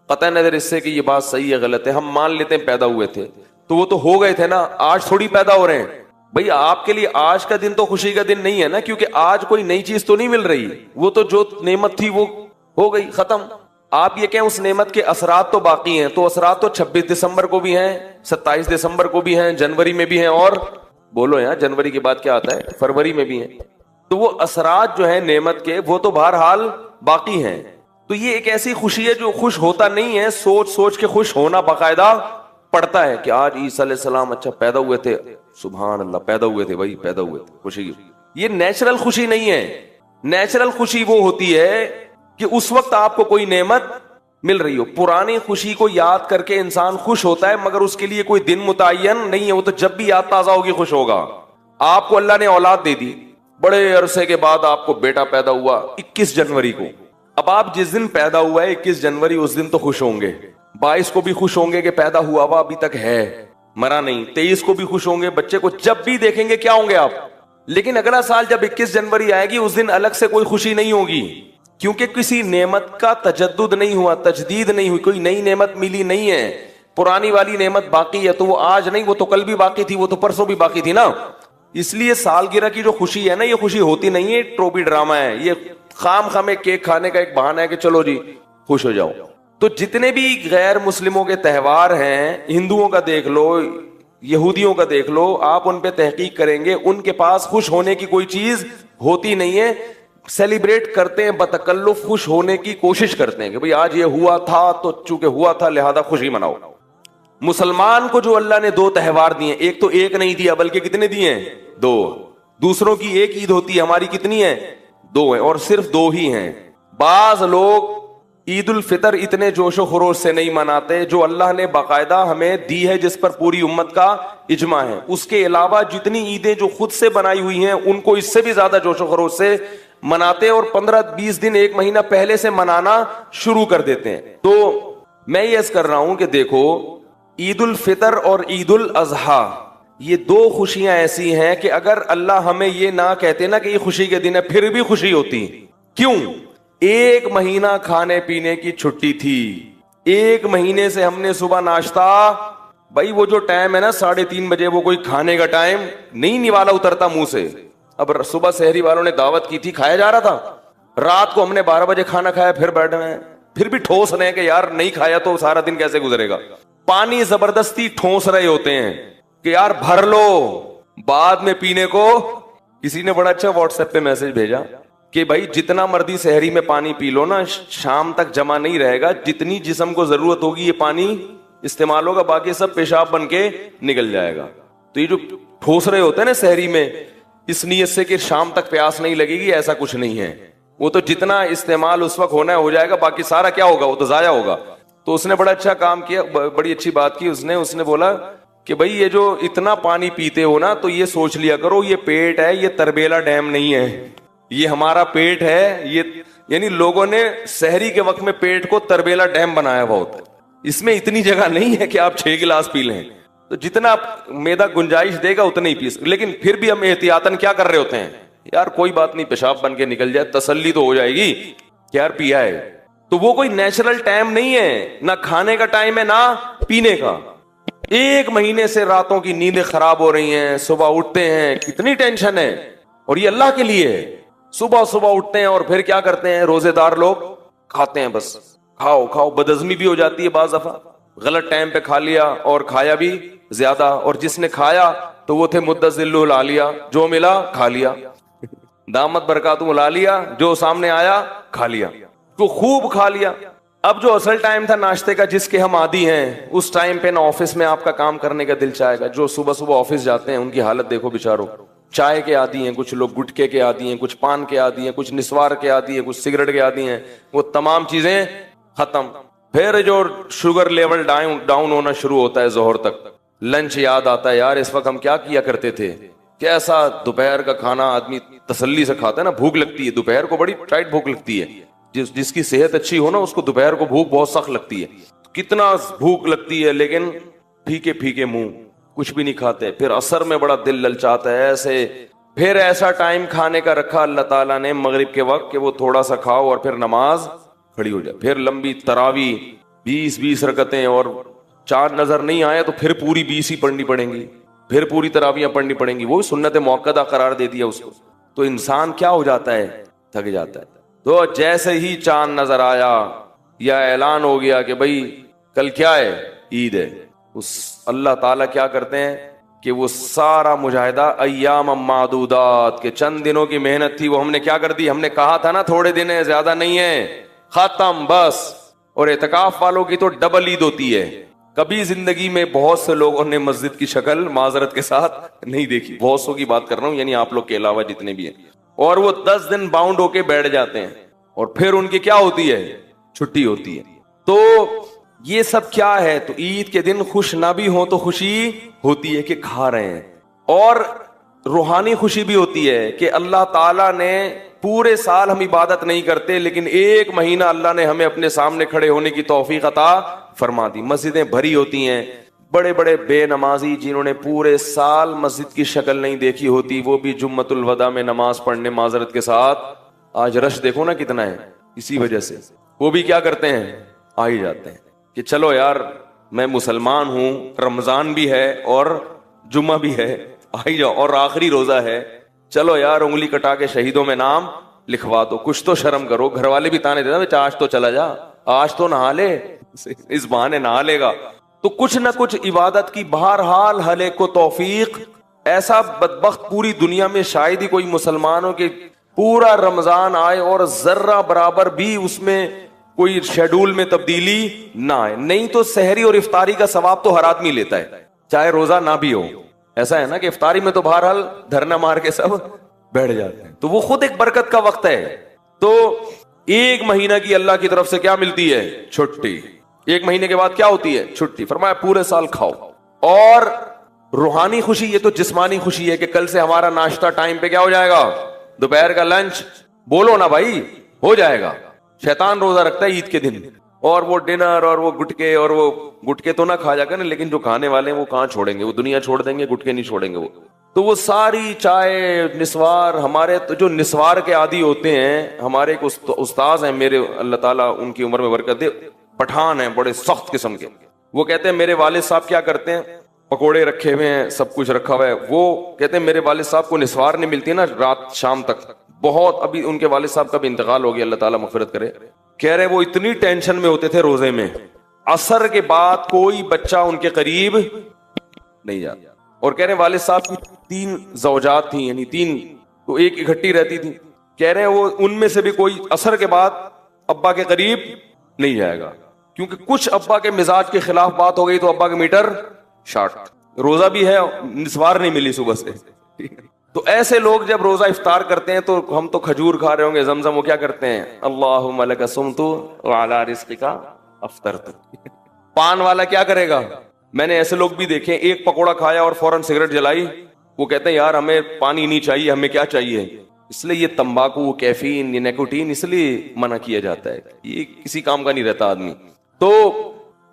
قطع نظر اس سے کہ یہ بات صحیح ہے غلط ہے, ہم مان لیتے ہیں پیدا ہوئے تھے, تو وہ تو ہو گئے تھے نا, آج تھوڑی پیدا ہو رہے ہیں. بھئی آپ کے لیے آج کا دن تو خوشی کا دن نہیں ہے نا, کیونکہ آج کوئی نئی چیز تو نہیں مل رہی, وہ تو جو نعمت تھی وہ ہو گئی ختم. آپ یہ کہیں اس نعمت کے اثرات تو باقی ہیں, تو اثرات تو 26 دسمبر کو بھی ہیں, 27 دسمبر کو بھی ہیں, جنوری میں بھی ہیں, اور بولو یہاں جنوری کے بعد کیا آتا ہے, فروری میں بھی ہیں. تو وہ اثرات جو ہیں نعمت کے وہ تو بہرحال باقی ہیں. تو یہ ایک ایسی خوشی ہے جو خوش ہوتا نہیں ہے, سوچ سوچ کے خوش ہونا باقاعدہ پڑتا ہے کہ آج عیسیٰ علیہ السلام اچھا پیدا ہوئے تھے, سبحان اللہ پیدا ہوئے تھے بھائی, پیدا ہوئے تھے, خوشی. یہ نیچرل خوشی نہیں ہے. نیچرل خوشی وہ ہوتی ہے کہ اس وقت آپ کو کوئی نعمت مل رہی ہو. پرانی خوشی کو یاد کر کے انسان خوش ہوتا ہے, مگر اس کے لیے کوئی دن متعین نہیں ہے, وہ تو جب بھی یاد تازہ ہوگی خوش ہوگا. آپ کو اللہ نے اولاد دے دی, بڑے عرصے کے بعد آپ کو بیٹا پیدا ہوا 21 جنوری کو. اب آپ جس دن پیدا ہوا ہے 21 جنوری, اس دن تو خوش ہوں گے. 22 کو بھی خوش ہوں گے کہ پیدا ہوا ہوا ابھی تک ہے, مرا نہیں. 23 کو بھی خوش ہوں گے, بچے کو جب بھی دیکھیں گے کیا ہوں گے آپ. لیکن اگلا سال جب 21 جنوری آئے گی اس دن الگ سے کوئی خوشی نہیں ہوگی, کیونکہ کسی نعمت کا تجدد نہیں ہوا, تجدید نہیں ہوئی, کوئی نئی نعمت ملی نہیں ہے. پرانی والی نعمت باقی ہے, تو وہ آج نہیں, وہ تو کل بھی باقی تھی, وہ تو پرسوں بھی باقی تھی نا. اس لیے سالگرہ کی جو خوشی ہے نا, یہ خوشی ہوتی نہیں ہے, ٹروپی ڈرامہ ہے. یہ خام خامے کیک کھانے کا ایک بہانہ ہے کہ چلو جی خوش ہو جاؤ. تو جتنے بھی غیر مسلموں کے تہوار ہیں, ہندوؤں کا دیکھ لو, یہودیوں کا دیکھ لو, آپ ان پہ تحقیق کریں گے, ان کے پاس خوش ہونے کی کوئی چیز ہوتی نہیں ہے. سیلیبریٹ کرتے ہیں بتکلف, خوش ہونے کی کوشش کرتے ہیں کہ بھئی آج یہ ہوا تھا تو چونکہ ہوا تھا لہذا خوشی مناؤ. مسلمان کو جو اللہ نے 2 تہوار دیے, ایک تو ایک نہیں دیا بلکہ کتنے دیے ہیں, 2. دوسروں کی ایک عید ہوتی ہے, ہماری کتنی ہے, 2 ہیں, اور صرف 2 ہی ہیں. بعض لوگ عید الفطر اتنے جوش و خروش سے نہیں مناتے جو اللہ نے باقاعدہ ہمیں دی ہے, جس پر پوری امت کا اجماع ہے. اس کے علاوہ جتنی عیدیں جو خود سے بنائی ہوئی ہیں ان کو اس سے بھی زیادہ جوش و خروش سے مناتے, اور 15-20 دن 1 مہینہ پہلے سے منانا شروع کر دیتے ہیں. تو میں یہ عرض کر رہا ہوں کہ دیکھو, عید الفطر اور عید الاضحیٰ یہ 2 خوشیاں ایسی ہیں کہ اگر اللہ ہمیں یہ نہ کہتے نا کہ یہ خوشی کے دن ہے, پھر بھی خوشی ہوتی. کیوں؟ 1 مہینہ کھانے پینے کی چھٹی تھی, 1 مہینے سے ہم نے صبح ناشتہ, بھائی وہ جو ٹائم ہے نا 3:30 بجے, وہ کوئی کھانے کا ٹائم نہیں, نوالا اترتا منہ سے. اب صبح سحری والوں نے دعوت کی تھی, کھایا جا رہا تھا. رات کو ہم نے 12 بجے کھانا کھایا, پھر بیٹھے ہیں, پھر بھی ٹھوس رہے ہیں کہ یار نہیں کھایا تو سارا دن کیسے گزرے گا. پانی زبردستی ٹھوس رہے ہوتے ہیں کہ یار بھر لو, بعد میں پینے کو. کسی نے بڑا اچھا واٹس ایپ پہ میسج بھیجا کہ بھائی جتنا مرضی سحری میں پانی پی لو نا, شام تک جمع نہیں رہے گا, جتنی جسم کو ضرورت ہوگی یہ پانی استعمال ہوگا, باقی سب پیشاب بن کے نکل جائے گا. تو یہ جو ٹھوس رہے ہوتے ہیں نا سحری میں, اس نیت سے کہ شام تک پیاس نہیں لگے گی, ایسا کچھ نہیں ہے. وہ تو جتنا استعمال اس وقت ہونا ہے ہو جائے گا, باقی سارا کیا ہوگا, وہ تو ضائع ہوگا. تو اس نے بڑا اچھا کام کیا, بڑی اچھی بات کی اس نے بولا کہ بھئی یہ جو اتنا پانی پیتے ہو نا, تو یہ سوچ لیا کرو یہ پیٹ ہے, یہ تربیلا ڈیم نہیں ہے, یہ ہمارا پیٹ ہے. یہ یعنی لوگوں نے سحری کے وقت میں پیٹ کو تربیلا ڈیم بنایا ہوا ہوتا ہے, اس میں اتنی جگہ نہیں ہے کہ آپ 6 گلاس پی لیں. تو جتنا میدا گنجائش دے گا اتنا ہی پی, لیکن پھر بھی ہم احتیاطاً کیا کر رہے ہوتے ہیں, یار کوئی بات نہیں پیشاب بن کے نکل جائے, تسلی تو ہو جائے گی کہ یار پیا ہے. تو وہ کوئی نیچرل ٹائم نہیں ہے, نہ کھانے کا ٹائم ہے نہ پینے کا. 1 مہینے سے راتوں کی نیندیں خراب ہو رہی ہیں, صبح اٹھتے ہیں کتنی ٹینشن ہے, اور یہ اللہ کے لیے ہے. صبح اٹھتے ہیں اور پھر کیا کرتے ہیں, روزے دار لوگ کھاتے ہیں, بس کھاؤ. بدہضمی بھی ہو جاتی ہے بعض دفعہ, غلط ٹائم پہ کھا لیا اور کھایا بھی زیادہ, اور جس نے کھایا تو وہ تھے مدذل العالیہ, جو ملا کھا لیا, دامت برکاتہم العالیہ, جو سامنے آیا کھا لیا, تو خوب کھا لیا. اب جو اصل ٹائم تھا ناشتے کا جس کے ہم عادی ہیں, اس ٹائم پہ نہ آفس میں آپ کا کام کرنے کا دل چاہے گا. جو صبح آفس جاتے ہیں ان کی حالت دیکھو بیچاروں, چائے کے عادی ہیں, کچھ لوگ گٹکے کے عادی ہیں, کچھ پان کے عادی ہیں, کچھ نسوار کے عادی ہیں, کچھ سگریٹ کے عادی ہیں, وہ تمام چیزیں ختم. پھر جو شوگر لیول ڈاؤن ہونا شروع ہوتا ہے ظہر تک, لنچ یاد آتا ہے, یار اس وقت ہم کیا کیا کرتے تھے, کیسا دوپہر کا کھانا آدمی تسلی سے کھاتا ہے نا, بھوک لگتی ہے دوپہر کو, بڑی ٹائٹ بھوک لگتی ہے, جس کی صحت اچھی ہو نا اس کو دوپہر کو بھوک بہت سخت لگتی ہے، کتنا بھوک لگتی ہے، لیکن پھیکے پھیکے منہ، کچھ بھی نہیں کھاتے. پھر عصر میں بڑا دل للچاتا ہے ایسے. پھر ایسا ٹائم کھانے کا رکھا اللہ تعالیٰ نے مغرب کے وقت کہ وہ تھوڑا سا کھاؤ اور پھر نماز کھڑی ہو جائے. پھر لمبی تراوی 20 رکعتیں، اور چاند نظر نہیں آئے تو پھر پوری 20 ہی پڑھنی پڑیں گی، پھر پوری تراویاں پڑھنی پڑیں گی. وہ سنت موقدہ قرار دے دیا اس کو. تو انسان کیا ہو جاتا ہے؟ تھک جاتا ہے. تو جیسے ہی چاند نظر آیا یا اعلان ہو گیا کہ بھئی کل کیا ہے؟ عید ہے، اس اللہ تعالیٰ کیا کرتے ہیں کہ وہ سارا مجاہدہ ایام معدودات کے چند دنوں کی محنت تھی وہ ہم نے کیا کر دی؟ ہم نے کہا تھا نا تھوڑے دن ہے، زیادہ نہیں ہے، ختم بس. اور اعتکاف والوں کی تو ڈبل عید ہوتی ہے. کبھی زندگی میں بہت سے لوگوں نے مسجد کی شکل معذرت کے ساتھ نہیں دیکھی، بہت سو کی بات کر رہا ہوں، یعنی آپ لوگ کے علاوہ جتنے بھی ہیں. اور وہ 10 دن باؤنڈ ہو کے بیٹھ جاتے ہیں اور پھر ان کی کیا ہوتی ہے؟ چھٹی ہوتی ہے. تو یہ سب کیا ہے؟ تو عید کے دن خوش نہ بھی ہوں تو خوشی ہوتی ہے کہ کھا رہے ہیں، اور روحانی خوشی بھی ہوتی ہے کہ اللہ تعالیٰ نے پورے سال ہم عبادت نہیں کرتے لیکن ایک مہینہ اللہ نے ہمیں اپنے سامنے کھڑے ہونے کی توفیق عطا فرما دی. مسجدیں بھری ہوتی ہیں، بڑے بڑے بے نمازی جنہوں نے پورے سال مسجد کی شکل نہیں دیکھی ہوتی وہ بھی جمعۃ الوداع میں نماز پڑھنے معذرت کے ساتھ. آج رش دیکھو نا کتنا ہے، اسی وجہ سے وہ بھی کیا کرتے ہیں؟ آ ہی جاتے ہیں کہ چلو یار میں مسلمان ہوں، رمضان بھی ہے اور جمعہ بھی ہے، آ ہی جاؤ، اور آخری روزہ ہے، چلو یار انگلی کٹا کے شہیدوں میں نام لکھوا دو، کچھ تو شرم کرو. گھر والے بھی تانے دیتے آج تو چلا جا، آج تو نہا لے، اس بہانے نہا لے گا. تو کچھ نہ کچھ عبادت کی بہرحال ہر ایک کو توفیق. ایسا بدبخت پوری دنیا میں شاید ہی کوئی مسلمان ہو کہ پورا رمضان آئے اور ذرہ برابر بھی اس میں کوئی شیڈول میں تبدیلی نہ آئے. نہیں تو سحری اور افطاری کا ثواب تو ہر آدمی لیتا ہے چاہے روزہ نہ بھی ہو. ایسا ہے نا کہ افطاری میں تو بہرحال دھرنا مار کے سب بیٹھ جاتے ہیں، تو وہ خود ایک برکت کا وقت ہے. تو ایک مہینہ کی اللہ کی طرف سے کیا ملتی ہے؟ چھٹی. ایک مہینے کے بعد کیا ہوتی ہے؟ چھٹی. فرمایا پورے سال کھاؤ. اور روحانی خوشی یہ تو جسمانی خوشی ہے کہ کل سے ہمارا ناشتہ ٹائم پہ کیا ہو جائے گا؟ دوپہر کا لنچ بولو نا بھائی ہو جائے گا. شیطان روزہ رکھتا ہے عید کے دن، اور وہ ڈنر اور وہ گٹکے، اور وہ گٹکے تو نہ کھا جا کر، لیکن جو کھانے والے ہیں وہ کہاں چھوڑیں گے، وہ دنیا چھوڑ دیں گے، گٹکے نہیں چھوڑیں گے وہ. تو وہ ساری چائے نسوار، ہمارے تو جو نسوار کے عادی ہوتے ہیں، ہمارے ایک استاذ ہیں میرے، اللہ تعالیٰ ان کی عمر میں برکت دے، پٹھان ہیں بڑے سخت قسم کے. وہ کہتے ہیں میرے والد صاحب کیا کرتے ہیں، پکوڑے رکھے ہوئے ہیں، سب کچھ رکھا ہوا ہے. وہ کہتے ہیں میرے والد صاحب کو نسوار نہیں ملتی نا رات شام تک بہت. ابھی ان کے والد صاحب کا بھی انتقال ہو گیا، اللہ تعالیٰ مغفرت کرے. کہہ رہے وہ اتنی ٹینشن میں ہوتے تھے روزے میں، عصر کے بعد کوئی بچہ ان کے قریب نہیں جاتا. اور کہہ رہے والد صاحب کی 3 زوجات تھیں، یعنی 3 تو ایک اکٹھی رہتی تھی. کہہ رہے وہ ان میں سے بھی کوئی عصر کے بعد ابا کے قریب نہیں جائے گا، کیونکہ کچھ ابا کے مزاج کے خلاف بات ہو گئی تو ابا کا میٹر شارٹ. روزہ بھی ہے، نسوار نہیں ملی صبح سے. تو ایسے لوگ جب روزہ افطار کرتے ہیں تو ہم تو کھجور کھا رہے ہوں گے، زمزم، وہ کیا کرتے ہیں؟ اللہم لک صمت وعلی رزقک افطرت. پان والا کیا کرے گا؟ میں نے ایسے لوگ بھی دیکھے، ایک پکوڑا کھایا اور فوراً سگریٹ جلائی. وہ کہتے ہیں یار ہمیں پانی نہیں چاہیے، ہمیں کیا چاہیے؟ اس لیے یہ تمباکو، کیفین، یہ نیکوٹین اس لیے منع کیا جاتا ہے، یہ کسی کام کا نہیں رہتا آدمی. تو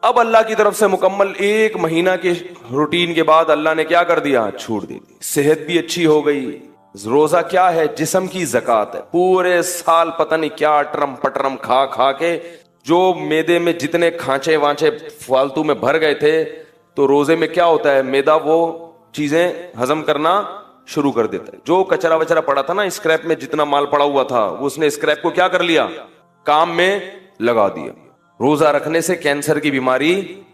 اب اللہ کی طرف سے مکمل ایک مہینہ کے روٹین کے بعد اللہ نے کیا کر دیا؟ چھوڑ دی. صحت بھی اچھی ہو گئی. روزہ کیا ہے؟ جسم کی زکات ہے. پورے سال پتہ نہیں کیا اٹرم پٹرم کھا کھا کے جو میدے میں جتنے کھانچے وانچے فالتو میں بھر گئے تھے، تو روزے میں کیا ہوتا ہے؟ میدا وہ چیزیں ہضم کرنا شروع کر دیتا ہے. جو کچرا وچرا پڑا تھا نا اسکریپ میں، جتنا مال پڑا ہوا تھا وہ اس نے اسکریپ کو کیا کر لیا؟ کام میں لگا دیا. روزہ رکھنے سے کینسر کی بیماری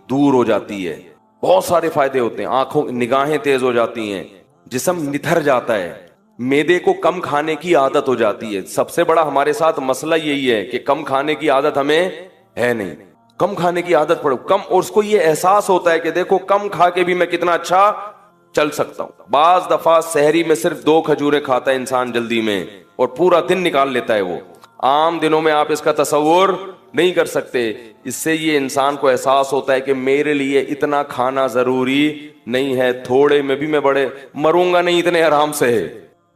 دور ہو جاتی ہے، بہت سارے فائدے ہوتے ہیں. آنکھوں نگاہیں تیز ہو جاتی ہیں، جسم نتھر جاتا ہے، میدے کو کم کھانے کی عادت ہو جاتی ہے. سب سے بڑا ہمارے ساتھ مسئلہ یہی ہے کہ کم کھانے کی عادت ہمیں ہے نہیں. کم کھانے کی عادت پڑو کم، اور اس کو یہ احساس ہوتا ہے کہ دیکھو کم کھا کے بھی میں کتنا اچھا چل سکتا ہوں. بعض دفعہ سحری میں صرف 2 کھجوریں کھاتا ہے انسان جلدی میں اور پورا دن نکال لیتا ہے. وہ عام دنوں میں آپ اس کا تصور نہیں کر سکتے. اس سے یہ انسان کو احساس ہوتا ہے کہ میرے لیے اتنا کھانا ضروری نہیں ہے، تھوڑے میں بھی میں بڑے مروں گا نہیں اتنے آرام سے ہے.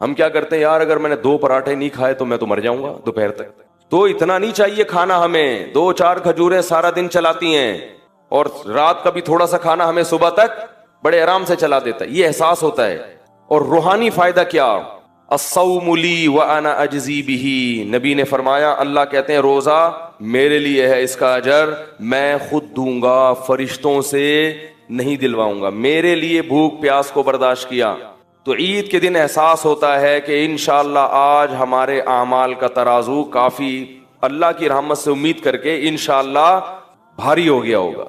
ہم کیا کرتے ہیں یار، اگر میں نے 2 پراٹھے نہیں کھائے تو میں تو مر جاؤں گا دوپہر تک. تو اتنا نہیں چاہیے کھانا ہمیں، 2-4 کھجوریں سارا دن چلاتی ہیں، اور رات کا بھی تھوڑا سا کھانا ہمیں صبح تک بڑے آرام سے چلا دیتا ہے، یہ احساس ہوتا ہے۔ اور روحانی فائدہ کیا؟ الصوم لی وانا اجزی بہ، نبی نے فرمایا، اللہ کہتے ہیں روزہ میرے لیے ہے، اس کا اجر میں خود دوں گا، فرشتوں سے نہیں دلواؤں گا، میرے لیے بھوک پیاس کو برداشت کیا۔ تو عید کے دن احساس ہوتا ہے کہ انشاءاللہ آج ہمارے اعمال کا ترازو کافی اللہ کی رحمت سے امید کر کے انشاءاللہ بھاری ہو گیا ہوگا،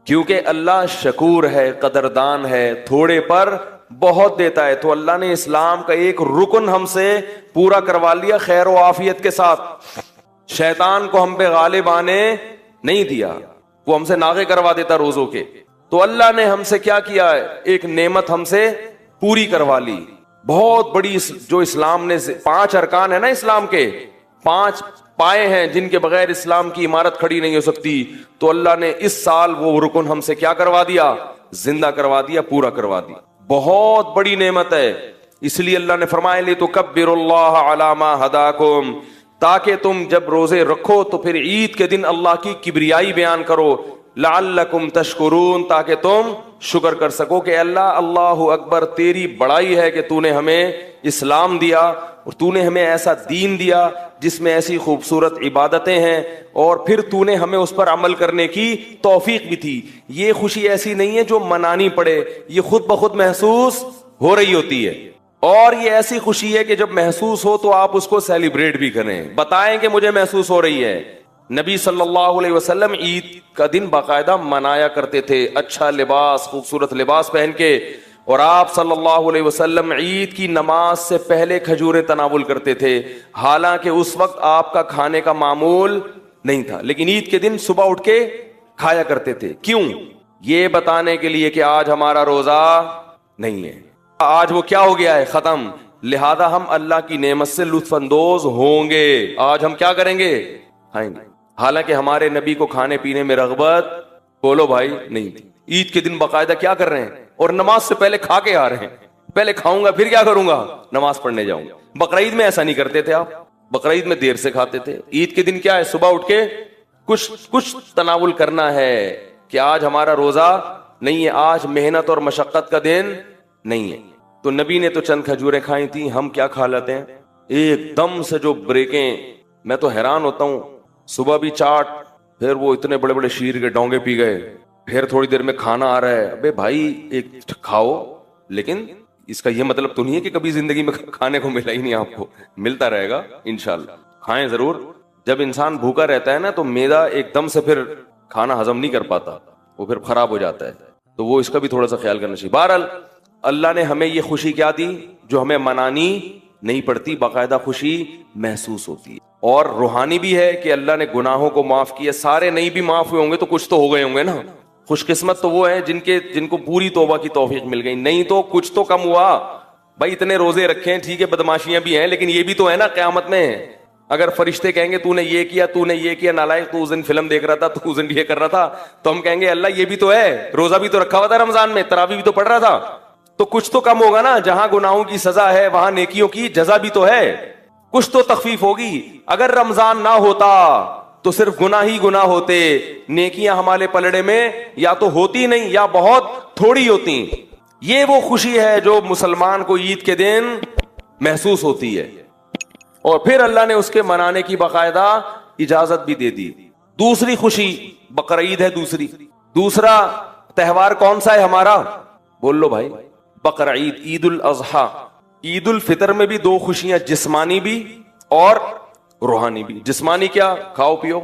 کیونکہ اللہ شکور ہے، قدردان ہے، تھوڑے پر بہت دیتا ہے۔ تو اللہ نے اسلام کا ایک رکن ہم سے پورا کروا لیا خیر و عافیت کے ساتھ، شیطان کو ہم پہ غالب آنے نہیں دیا، وہ ہم سے ناغے کروا دیتا روزوں کے۔ تو اللہ نے ہم سے کیا کیا ہے؟ ایک نعمت ہم سے پوری کروا لی، بہت بڑی، جو اسلام نے 5 ارکان ہے نا اسلام کے، 5 پائے ہیں جن کے بغیر اسلام کی عمارت کھڑی نہیں ہو سکتی، تو اللہ نے اس سال وہ رکن ہم سے کیا کروا دیا؟ زندہ کروا دیا، پورا کروا دیا۔ بہت بڑی نعمت ہے، اس لیے اللہ نے فرمایا لِتُكَبِّرُوا اللَّهَ عَلَى مَا هَدَاكُمْ، تاکہ تم جب روزے رکھو تو پھر عید کے دن اللہ کی کبریائی بیان کرو، لعلکم تشکرون، تاکہ تم شکر کر سکو کہ اللہ اکبر، تیری بڑائی ہے کہ تو نے ہمیں اسلام دیا، اور تو نے ہمیں ایسا دین دیا جس میں ایسی خوبصورت عبادتیں ہیں، اور پھر تو نے ہمیں اس پر عمل کرنے کی توفیق بھی تھی۔ یہ خوشی ایسی نہیں ہے جو منانی پڑے، یہ خود بخود محسوس ہو رہی ہوتی ہے، اور یہ ایسی خوشی ہے کہ جب محسوس ہو تو آپ اس کو سیلیبریٹ بھی کریں، بتائیں کہ مجھے محسوس ہو رہی ہے۔ نبی صلی اللہ علیہ وسلم عید کا دن باقاعدہ منایا کرتے تھے، اچھا لباس، خوبصورت لباس پہن کے، اور آپ صلی اللہ علیہ وسلم عید کی نماز سے پہلے کھجوریں تناول کرتے تھے، حالانکہ اس وقت آپ کا کھانے کا معمول نہیں تھا، لیکن عید کے دن صبح اٹھ کے کھایا کرتے تھے۔ کیوں؟ یہ بتانے کے لیے کہ آج ہمارا روزہ نہیں ہے، آج وہ کیا ہو گیا ہے؟ ختم، لہذا ہم اللہ کی نعمت سے لطف اندوز ہوں گے، آج ہم کیا کریں گے؟ کھائیں گے۔ حالانکہ ہمارے نبی کو کھانے پینے میں رغبت بولو بھائی نہیں تھی، عید کے دن باقاعدہ کیا کر رہے ہیں؟ اور نماز سے پہلے کھا کے آ رہے ہیں، پہلے کھاؤں گا پھر کیا کروں گا؟ نماز پڑھنے جاؤں گا۔ بقرعید میں ایسا نہیں کرتے تھے آپ، بقرعید میں دیر سے کھاتے تھے، عید کے دن کیا ہے؟ صبح اٹھ کے کچھ تناول کرنا ہے کہ آج ہمارا روزہ نہیں ہے، آج محنت اور مشقت کا دن نہیں ہے۔ تو نبی نے تو چند کھجوریں کھائی تھیں، ہم کیا کھا لیتے ہیں؟ ایک دم سے جو بریکیں، میں تو حیران ہوتا ہوں، صبح بھی چاٹ، پھر وہ اتنے بڑے بڑے شیر کے ڈونگے پی گئے، پھر تھوڑی دیر میں کھانا آ رہا ہے، ابے بھائی ایک کھاؤ، لیکن اس کا یہ مطلب تو نہیں ہے کہ کبھی زندگی میں کھانے کو ملا ہی نہیں، آپ کو ملتا رہے گا انشاءاللہ، کھائیں ضرور۔ جب انسان بھوکا رہتا ہے نا تو معدہ ایک دم سے پھر کھانا ہضم نہیں کر پاتا، وہ پھر خراب ہو جاتا ہے، تو وہ اس کا بھی تھوڑا سا خیال کرنا چاہیے۔ بہرحال اللہ نے ہمیں یہ خوشی کیا دی جو ہمیں منانی نہیں پڑتی، باقاعدہ خوشی محسوس ہوتی ہے، اور روحانی بھی ہے کہ اللہ نے گناہوں کو معاف کیا، سارے نہیں بھی معاف ہوئے ہوں گے تو کچھ تو ہو گئے ہوں گے نا۔ خوش قسمت تو وہ ہیں جن کو پوری توبہ کی توفیق مل گئی، نہیں تو کچھ تو کم ہوا۔ بھائی اتنے روزے رکھے ہیں، ٹھیک ہے بدماشیاں بھی ہیں، لیکن یہ بھی تو ہے نا قیامت میں، اگر فرشتے کہیں گے تو نے یہ کیا، تو نے یہ کیا، نالائق تو اس دن فلم دیکھ رہا تھا، تو اس دن یہ کر رہا تھا، تو ہم کہیں گے اللہ یہ بھی تو ہے، روزہ بھی تو رکھا ہوا تھا رمضان میں، تراویح بھی تو پڑھ رہا تھا، تو کچھ تو کم ہوگا نا۔ جہاں گناہوں کی سزا ہے وہاں نیکیوں کی جزا بھی تو ہے، کچھ تو تخفیف ہوگی۔ اگر رمضان نہ ہوتا تو صرف گناہ ہی گناہ ہوتے، نیکیاں ہمارے پلڑے میں یا تو ہوتی نہیں یا بہت تھوڑی ہوتی۔ یہ وہ خوشی ہے جو مسلمان کو عید کے دن محسوس ہوتی ہے، اور پھر اللہ نے اس کے منانے کی باقاعدہ اجازت بھی دے دی۔ دوسری خوشی بقرعید ہے، دوسرا تہوار کون سا ہے ہمارا؟ بول لو بھائی، بقرعید، عید الاضحیٰ۔ عید الفطر میں بھی 2 خوشیاں، جسمانی بھی اور روحانی بھی۔ جسمانی کیا؟ کھاؤ پیو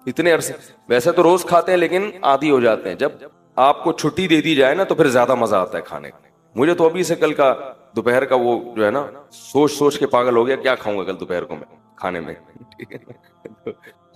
اتنے عرصے، ویسے تو روز کھاتے ہیں لیکن عادی ہو جاتے ہیں، جب آپ کو چھٹی دے دی جائے نا تو پھر زیادہ مزہ آتا ہے کھانے کا۔ مجھے تو ابھی سے کل کا دوپہر کا وہ جو ہے نا سوچ کے پاگل ہو گیا، کیا کھاؤں گا کل دوپہر کو میں کھانے میں،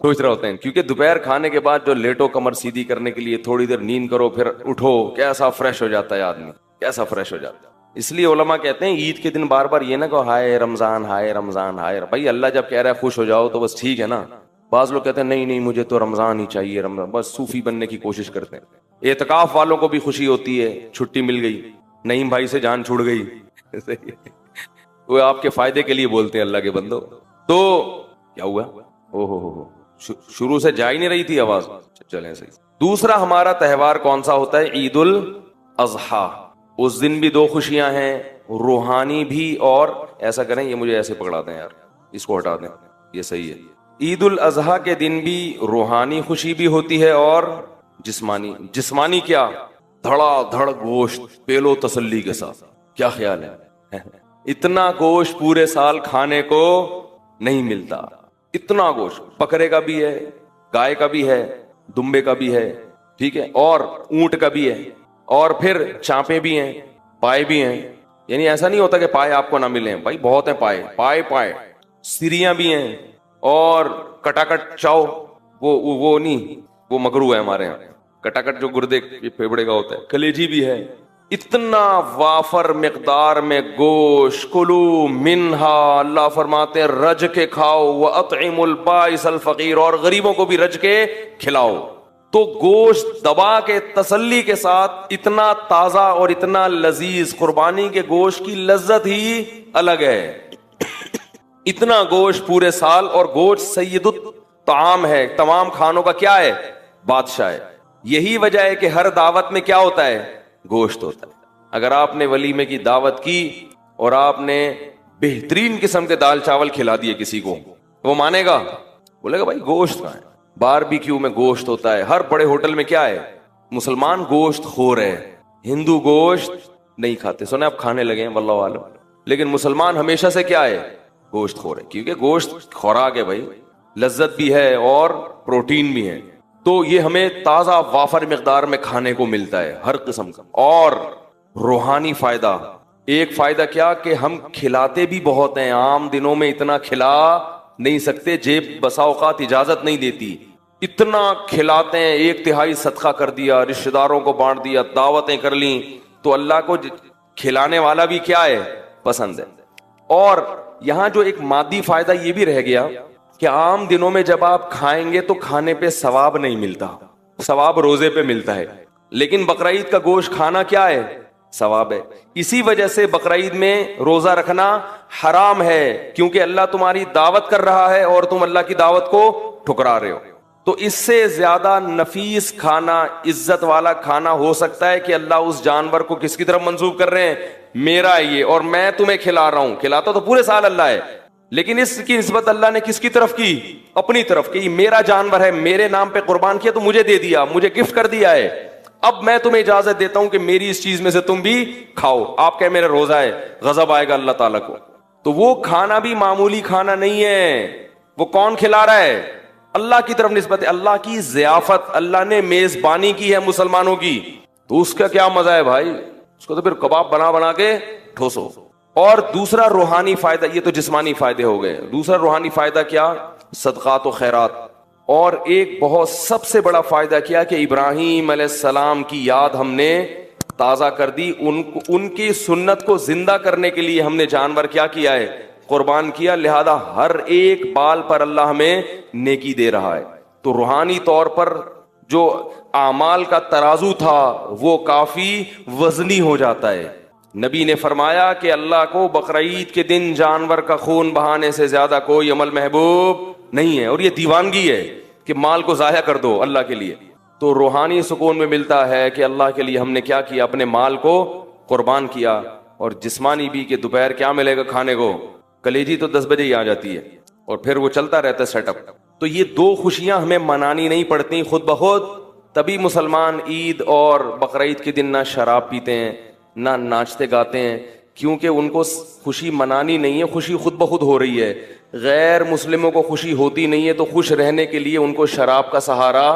سوچ رہا ہوتا ہے، کیونکہ دوپہر کھانے کے بعد جو لیٹو کمر سیدھی کرنے کے لیے تھوڑی دیر نیند کرو پھر اٹھو، کیسا فریش ہو جاتا ہے آدمی، کیسا فریش ہو جاتا ہے۔ اس لیے علماء کہتے ہیں عید کے دن بار بار یہ نہ کہو ہائے رمضان ہائے رمضان ہائے، بھائی اللہ جب کہہ رہا ہے خوش ہو جاؤ تو بس ٹھیک ہے نا۔ بعض لوگ کہتے ہیں نہیں مجھے تو رمضان ہی چاہیے، رمضان، بس صوفی بننے کی کوشش کرتے ہیں۔ اعتکاف والوں کو بھی خوشی ہوتی ہے، چھٹی مل گئی، نعیم بھائی سے جان چھوڑ گئی، وہ آپ کے فائدے کے لیے بولتے ہیں اللہ کے بندو۔ تو کیا ہوا؟ او ہو شروع سے جا ہی نہیں رہی تھی آواز. چلیں صحیح. دوسرا ہمارا تہوار کون سا ہوتا ہے؟ عید الاضحیٰ. اس دن بھی دو خوشیاں ہیں, روحانی بھی, اور ایسا کریں یہ مجھے ایسے پکڑا دیں یار, اس کو ہٹا دیں, یہ صحیح ہے. عید الاضحیٰ کے دن بھی روحانی خوشی بھی ہوتی ہے اور جسمانی. جسمانی کیا؟ دھڑا دھڑ گوشت پیلو تسلی کے ساتھ. کیا خیال ہے؟ اتنا گوشت پورے سال کھانے کو نہیں ملتا. اتنا گوشت بکرے کا بھی ہے, گائے کا بھی ہے, دمبے کا بھی ہے, ٹھیک ہے, اور اونٹ کا بھی ہے, اور پھر چانپے بھی ہیں, پائے بھی ہیں. یعنی ایسا نہیں ہوتا کہ پائے آپ کو نہ ملیں, بھائی بہت ہیں پائے, پائے سریاں بھی ہیں, اور کٹاکٹ چاؤ, وہ نہیں, وہ مکروہ ہے ہمارے یہاں. کٹاکٹ جو گردے پھیپڑے کا ہوتا ہے, کلیجی بھی ہے. اتنا وافر مقدار میں گوشت. کلو منہا, اللہ فرماتے ہیں رج کے کھاؤ, وَأَطْعِمُ الْبَائِسَ الْفَقِيرَ, اور غریبوں کو بھی رج کے کھلاؤ. تو گوشت دبا کے تسلی کے ساتھ اتنا تازہ اور اتنا لذیذ, قربانی کے گوشت کی لذت ہی الگ ہے. اتنا گوشت پورے سال, اور گوشت سید الطعام ہے, تمام کھانوں کا کیا ہے؟ بادشاہ ہے. یہی وجہ ہے کہ ہر دعوت میں کیا ہوتا ہے؟ گوشت ہوتا ہے. اگر آپ نے ولیمے کی دعوت کی اور آپ نے بہترین قسم کے دال چاول کھلا دیے کسی کو, وہ مانے گا؟ بولے گا بھائی گوشت کہاں ہے؟ باربیکیو میں گوشت ہوتا ہے. ہر بڑے ہوٹل میں کیا ہے؟ مسلمان گوشت خور ہے, ہندو گوشت نہیں کھاتے. سنے آپ کھانے لگے ہیں واللہ عالم, لیکن مسلمان ہمیشہ سے کیا ہے؟ گوشت خور ہے. کیونکہ گوشت خوراک ہے بھائی, لذت بھی ہے اور پروٹین بھی ہے. تو یہ ہمیں تازہ وافر مقدار میں کھانے کو ملتا ہے ہر قسم کا. اور روحانی فائدہ, ایک فائدہ کیا کہ ہم کھلاتے بھی بہت ہیں. عام دنوں میں اتنا کھلا نہیں سکتے, جیب بسا اوقات اجازت نہیں دیتی. اتنا کھلاتے ہیں, 1/3 صدقہ کر دیا, رشتہ داروں کو بانٹ دیا, دعوتیں کر لیں. تو اللہ کو کھلانے والا بھی کیا ہے؟ پسند ہے. اور یہاں جو ایک مادی فائدہ یہ بھی رہ گیا کہ عام دنوں میں جب آپ کھائیں گے تو کھانے پہ ثواب نہیں ملتا, ثواب روزے پہ ملتا ہے. لیکن بقرعید کا گوشت کھانا کیا ہے؟ ثواب ہے. اسی وجہ سے بقرعید میں روزہ رکھنا حرام ہے, کیونکہ اللہ تمہاری دعوت کر رہا ہے اور تم اللہ کی دعوت کو ٹھکرا رہے ہو. تو اس سے زیادہ نفیس کھانا, عزت والا کھانا ہو سکتا ہے کہ اللہ اس جانور کو کس کی طرف منسوب کر رہے ہیں؟ میرا ہے یہ, اور میں تمہیں کھلا رہا ہوں. کھلاتا تو پورے سال اللہ ہے, لیکن اس کی نسبت اللہ نے کس کی طرف کی؟ اپنی طرف. کہ یہ میرا جانور ہے, میرے نام پہ قربان کیا تو مجھے دے دیا, مجھے گفٹ کر دیا ہے. اب میں تمہیں اجازت دیتا ہوں کہ میری اس چیز میں سے تم بھی کھاؤ. آپ کہے میرا روزہ ہے, غضب آئے گا اللہ تعالیٰ کو. تو وہ کھانا بھی معمولی کھانا نہیں ہے. وہ کون کھلا رہا ہے؟ اللہ کی طرف نسبت ہے, اللہ کی ضیافت. اللہ نے میزبانی کی ہے مسلمانوں کی, تو اس کا کیا مزہ ہے بھائی؟ اس کو تو پھر کباب بنا بنا کے ٹھوسو. اور دوسرا روحانی فائدہ, یہ تو جسمانی فائدے ہو گئے. دوسرا روحانی فائدہ کیا؟ صدقات و خیرات. اور ایک بہت سب سے بڑا فائدہ کیا کہ ابراہیم علیہ السلام کی یاد ہم نے تازہ کر دی. ان کی سنت کو زندہ کرنے کے لیے ہم نے جانور کیا کیا ہے؟ قربان کیا. لہذا ہر ایک بال پر اللہ ہمیں نیکی دے رہا ہے. تو روحانی طور پر جو اعمال کا ترازو تھا وہ کافی وزنی ہو جاتا ہے. نبی نے فرمایا کہ اللہ کو بقرعید کے دن جانور کا خون بہانے سے زیادہ کوئی عمل محبوب نہیں ہے. اور یہ دیوانگی ہے کہ مال کو ضائع کر دو اللہ کے لیے. تو روحانی سکون میں ملتا ہے کہ اللہ کے لیے ہم نے کیا کیا؟ اپنے مال کو قربان کیا. اور جسمانی بھی کہ دوپہر کیا ملے گا کھانے کو؟ کلیجی تو 10 بجے ہی آ جاتی ہے, اور پھر وہ چلتا رہتا ہے سیٹ اپ. تو یہ دو خوشیاں ہمیں منانی نہیں پڑتی خود بخود. تبھی مسلمان عید اور بقرعید کے دن نہ شراب پیتے ہیں, نہ ناچتے گاتے ہیں, کیونکہ ان کو خوشی منانی نہیں ہے, خوشی خود بخود ہو رہی ہے. غیر مسلموں کو خوشی ہوتی نہیں ہے, تو خوش رہنے کے لیے ان کو شراب کا سہارا,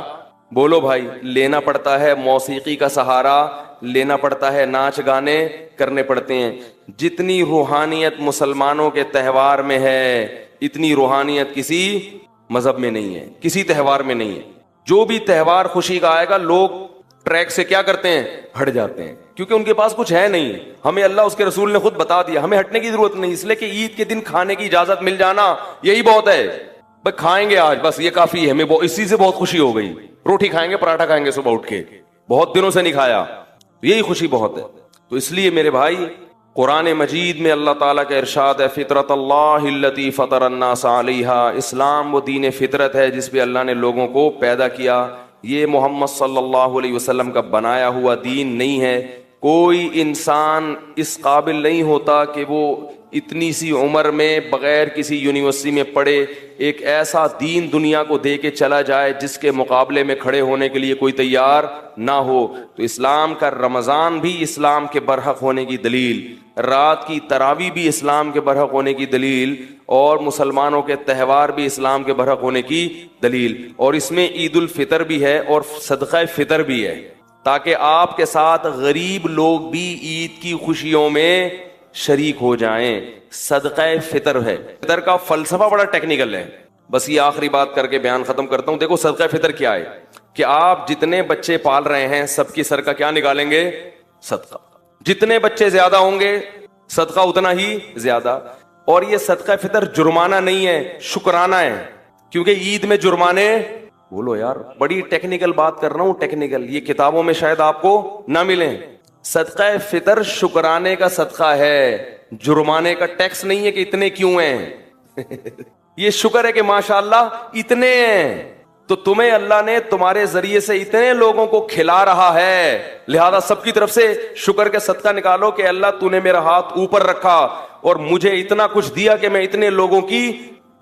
بولو بھائی, لینا پڑتا ہے. موسیقی کا سہارا لینا پڑتا ہے, ناچ گانے کرنے پڑتے ہیں. جتنی روحانیت مسلمانوں کے تہوار میں ہے اتنی روحانیت کسی مذہب میں نہیں ہے, کسی تہوار میں نہیں ہے. جو بھی تہوار خوشی کا آئے گا لوگ ٹریک سے کیا کرتے ہیں؟ ہٹ جاتے ہیں, کیونکہ ان کے پاس کچھ ہے نہیں. ہمیں اللہ اس کے رسول نے خود بتا دیا, ہمیں ہٹنے کی ضرورت نہیں. اس لیے کہ عید کے دن کھانے کی اجازت مل جانا یہی بہت ہے. بھائی کھائیں گے آج, بس یہ کافی ہے. ہمیں اسی سے بہت خوشی ہو گئی. روٹی کھائیں گے, پراٹھا کھائیں گے صبح اٹھ کے, بہت دنوں سے نہیں کھایا, یہی خوشی بہت ہے. تو اس لیے میرے بھائی قرآن مجید میں اللہ تعالیٰ کا ارشاد ہے فطرت اللہ التی فطر الناس علیہا، اسلام وہ دین فطرت ہے جس پہ اللہ نے لوگوں کو پیدا کیا. یہ محمد صلی اللہ علیہ وسلم کا بنایا ہوا دین نہیں ہے. کوئی انسان اس قابل نہیں ہوتا کہ وہ اتنی سی عمر میں بغیر کسی یونیورسٹی میں پڑھے ایک ایسا دین دنیا کو دے کے چلا جائے جس کے مقابلے میں کھڑے ہونے کے لیے کوئی تیار نہ ہو. تو اسلام کا رمضان بھی اسلام کے برحق ہونے کی دلیل، رات کی تراویح بھی اسلام کے برحق ہونے کی دلیل، اور مسلمانوں کے تہوار بھی اسلام کے برحق ہونے کی دلیل. اور اس میں عید الفطر بھی ہے اور صدقہ فطر بھی ہے، تاکہ آپ کے ساتھ غریب لوگ بھی عید کی خوشیوں میں شریک ہو جائیں. صدقہ فطر ہے. فطر کا فلسفہ بڑا ٹیکنیکل ہے، بس یہ آخری بات کر کے بیان ختم کرتا ہوں. دیکھو صدقہ فطر کیا ہے کہ آپ جتنے بچے پال رہے ہیں سب کی سر کا کیا نکالیں گے؟ صدقہ. جتنے بچے زیادہ ہوں گے صدقہ اتنا ہی زیادہ. اور یہ صدقہ فطر جرمانہ نہیں ہے، شکرانہ ہے. کیونکہ عید میں جرمانے، بولو یار بڑی ٹیکنیکل بات کر رہا ہوں، ٹیکنیکل، یہ کتابوں میں شاید آپ کو نہ ملیں. صدقہ فطر شکرانے کا صدقہ ہے، جرمانے کا ٹیکس نہیں ہے کہ اتنے کیوں ہیں. یہ شکر ہے کہ ماشاءاللہ اتنے ہیں، تو تمہیں اللہ نے تمہارے ذریعے سے اتنے لوگوں کو کھلا رہا ہے، لہذا سب کی طرف سے شکر کے صدقہ نکالو کہ اللہ تو نے میرا ہاتھ اوپر رکھا اور مجھے اتنا کچھ دیا کہ میں اتنے لوگوں کی،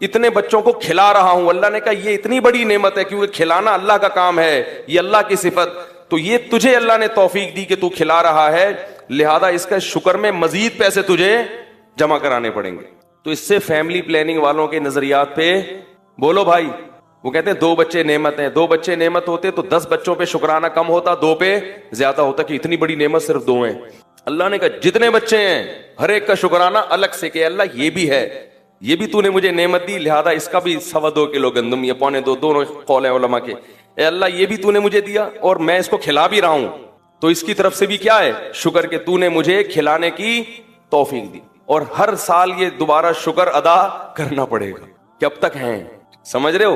اتنے بچوں کو کھلا رہا ہوں. اللہ نے کہا یہ اتنی بڑی نعمت ہے کیونکہ کھلانا اللہ کا کام ہے، یہ اللہ کی صفت. تو یہ تجھے اللہ نے توفیق دی کہ تو کھلا رہا ہے، لہذا اس کا شکر میں مزید پیسے تجھے جمع کرانے پڑیں گے. تو اس سے فیملی پلاننگ والوں کے نظریات پہ بولو بھائی. وہ کہتے ہیں 2 بچے نعمت ہیں، 2 بچے نعمت ہوتے تو 10 بچوں پہ شکرانہ کم ہوتا، 2 پہ زیادہ ہوتا کہ اتنی بڑی نعمت صرف 2 ہیں. اللہ نے کہا جتنے بچے ہیں ہر ایک کا شکرانہ الگ سے کہ اللہ یہ بھی ہے، یہ بھی تو نے مجھے نعمت دی، لہذا اس کا بھی 2.25 کلو گندم یا 2.25 دونوں قول ہیں علماء کے. اے اللہ یہ بھی تو نے مجھے دیا اور میں اس کو کھلا بھی رہا ہوں، تو اس کی طرف سے بھی کیا ہے؟ شکر کہ تو نے مجھے کھلانے کی توفیق دی. اور ہر سال یہ دوبارہ شکر ادا کرنا پڑے گا کہ اب تک ہیں. سمجھ رہے ہو؟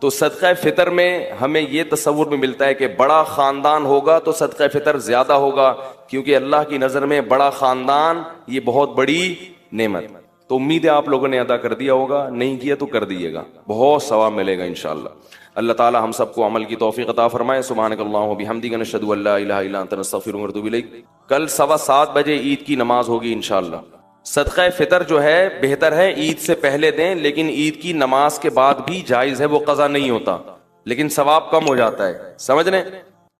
تو صدقہ فطر میں ہمیں یہ تصور میں ملتا ہے کہ بڑا خاندان ہوگا تو صدقہ فطر زیادہ ہوگا، کیونکہ اللہ کی نظر میں بڑا خاندان یہ بہت بڑی نعمت. تو امید ہے آپ لوگوں نے ادا کر دیا ہوگا، نہیں کیا تو کر دیجیے گا، بہت ثواب ملے گا انشاءاللہ. اللہ تعالی ہم سب کو عمل کی توفیق عطا فرمائے. سبحانک اللہم و بحمدک، نشہد ان لا الہ الا انت، نستغفرک ونتوب الیک. کل 7:15 بجے عید کی نماز ہوگی انشاءاللہ. صدقہ فطر جو ہے بہتر ہے عید سے پہلے دیں، لیکن عید کی نماز کے بعد بھی جائز ہے، وہ قضا نہیں ہوتا لیکن ثواب کم ہو جاتا ہے. سمجھ رہے ہیں؟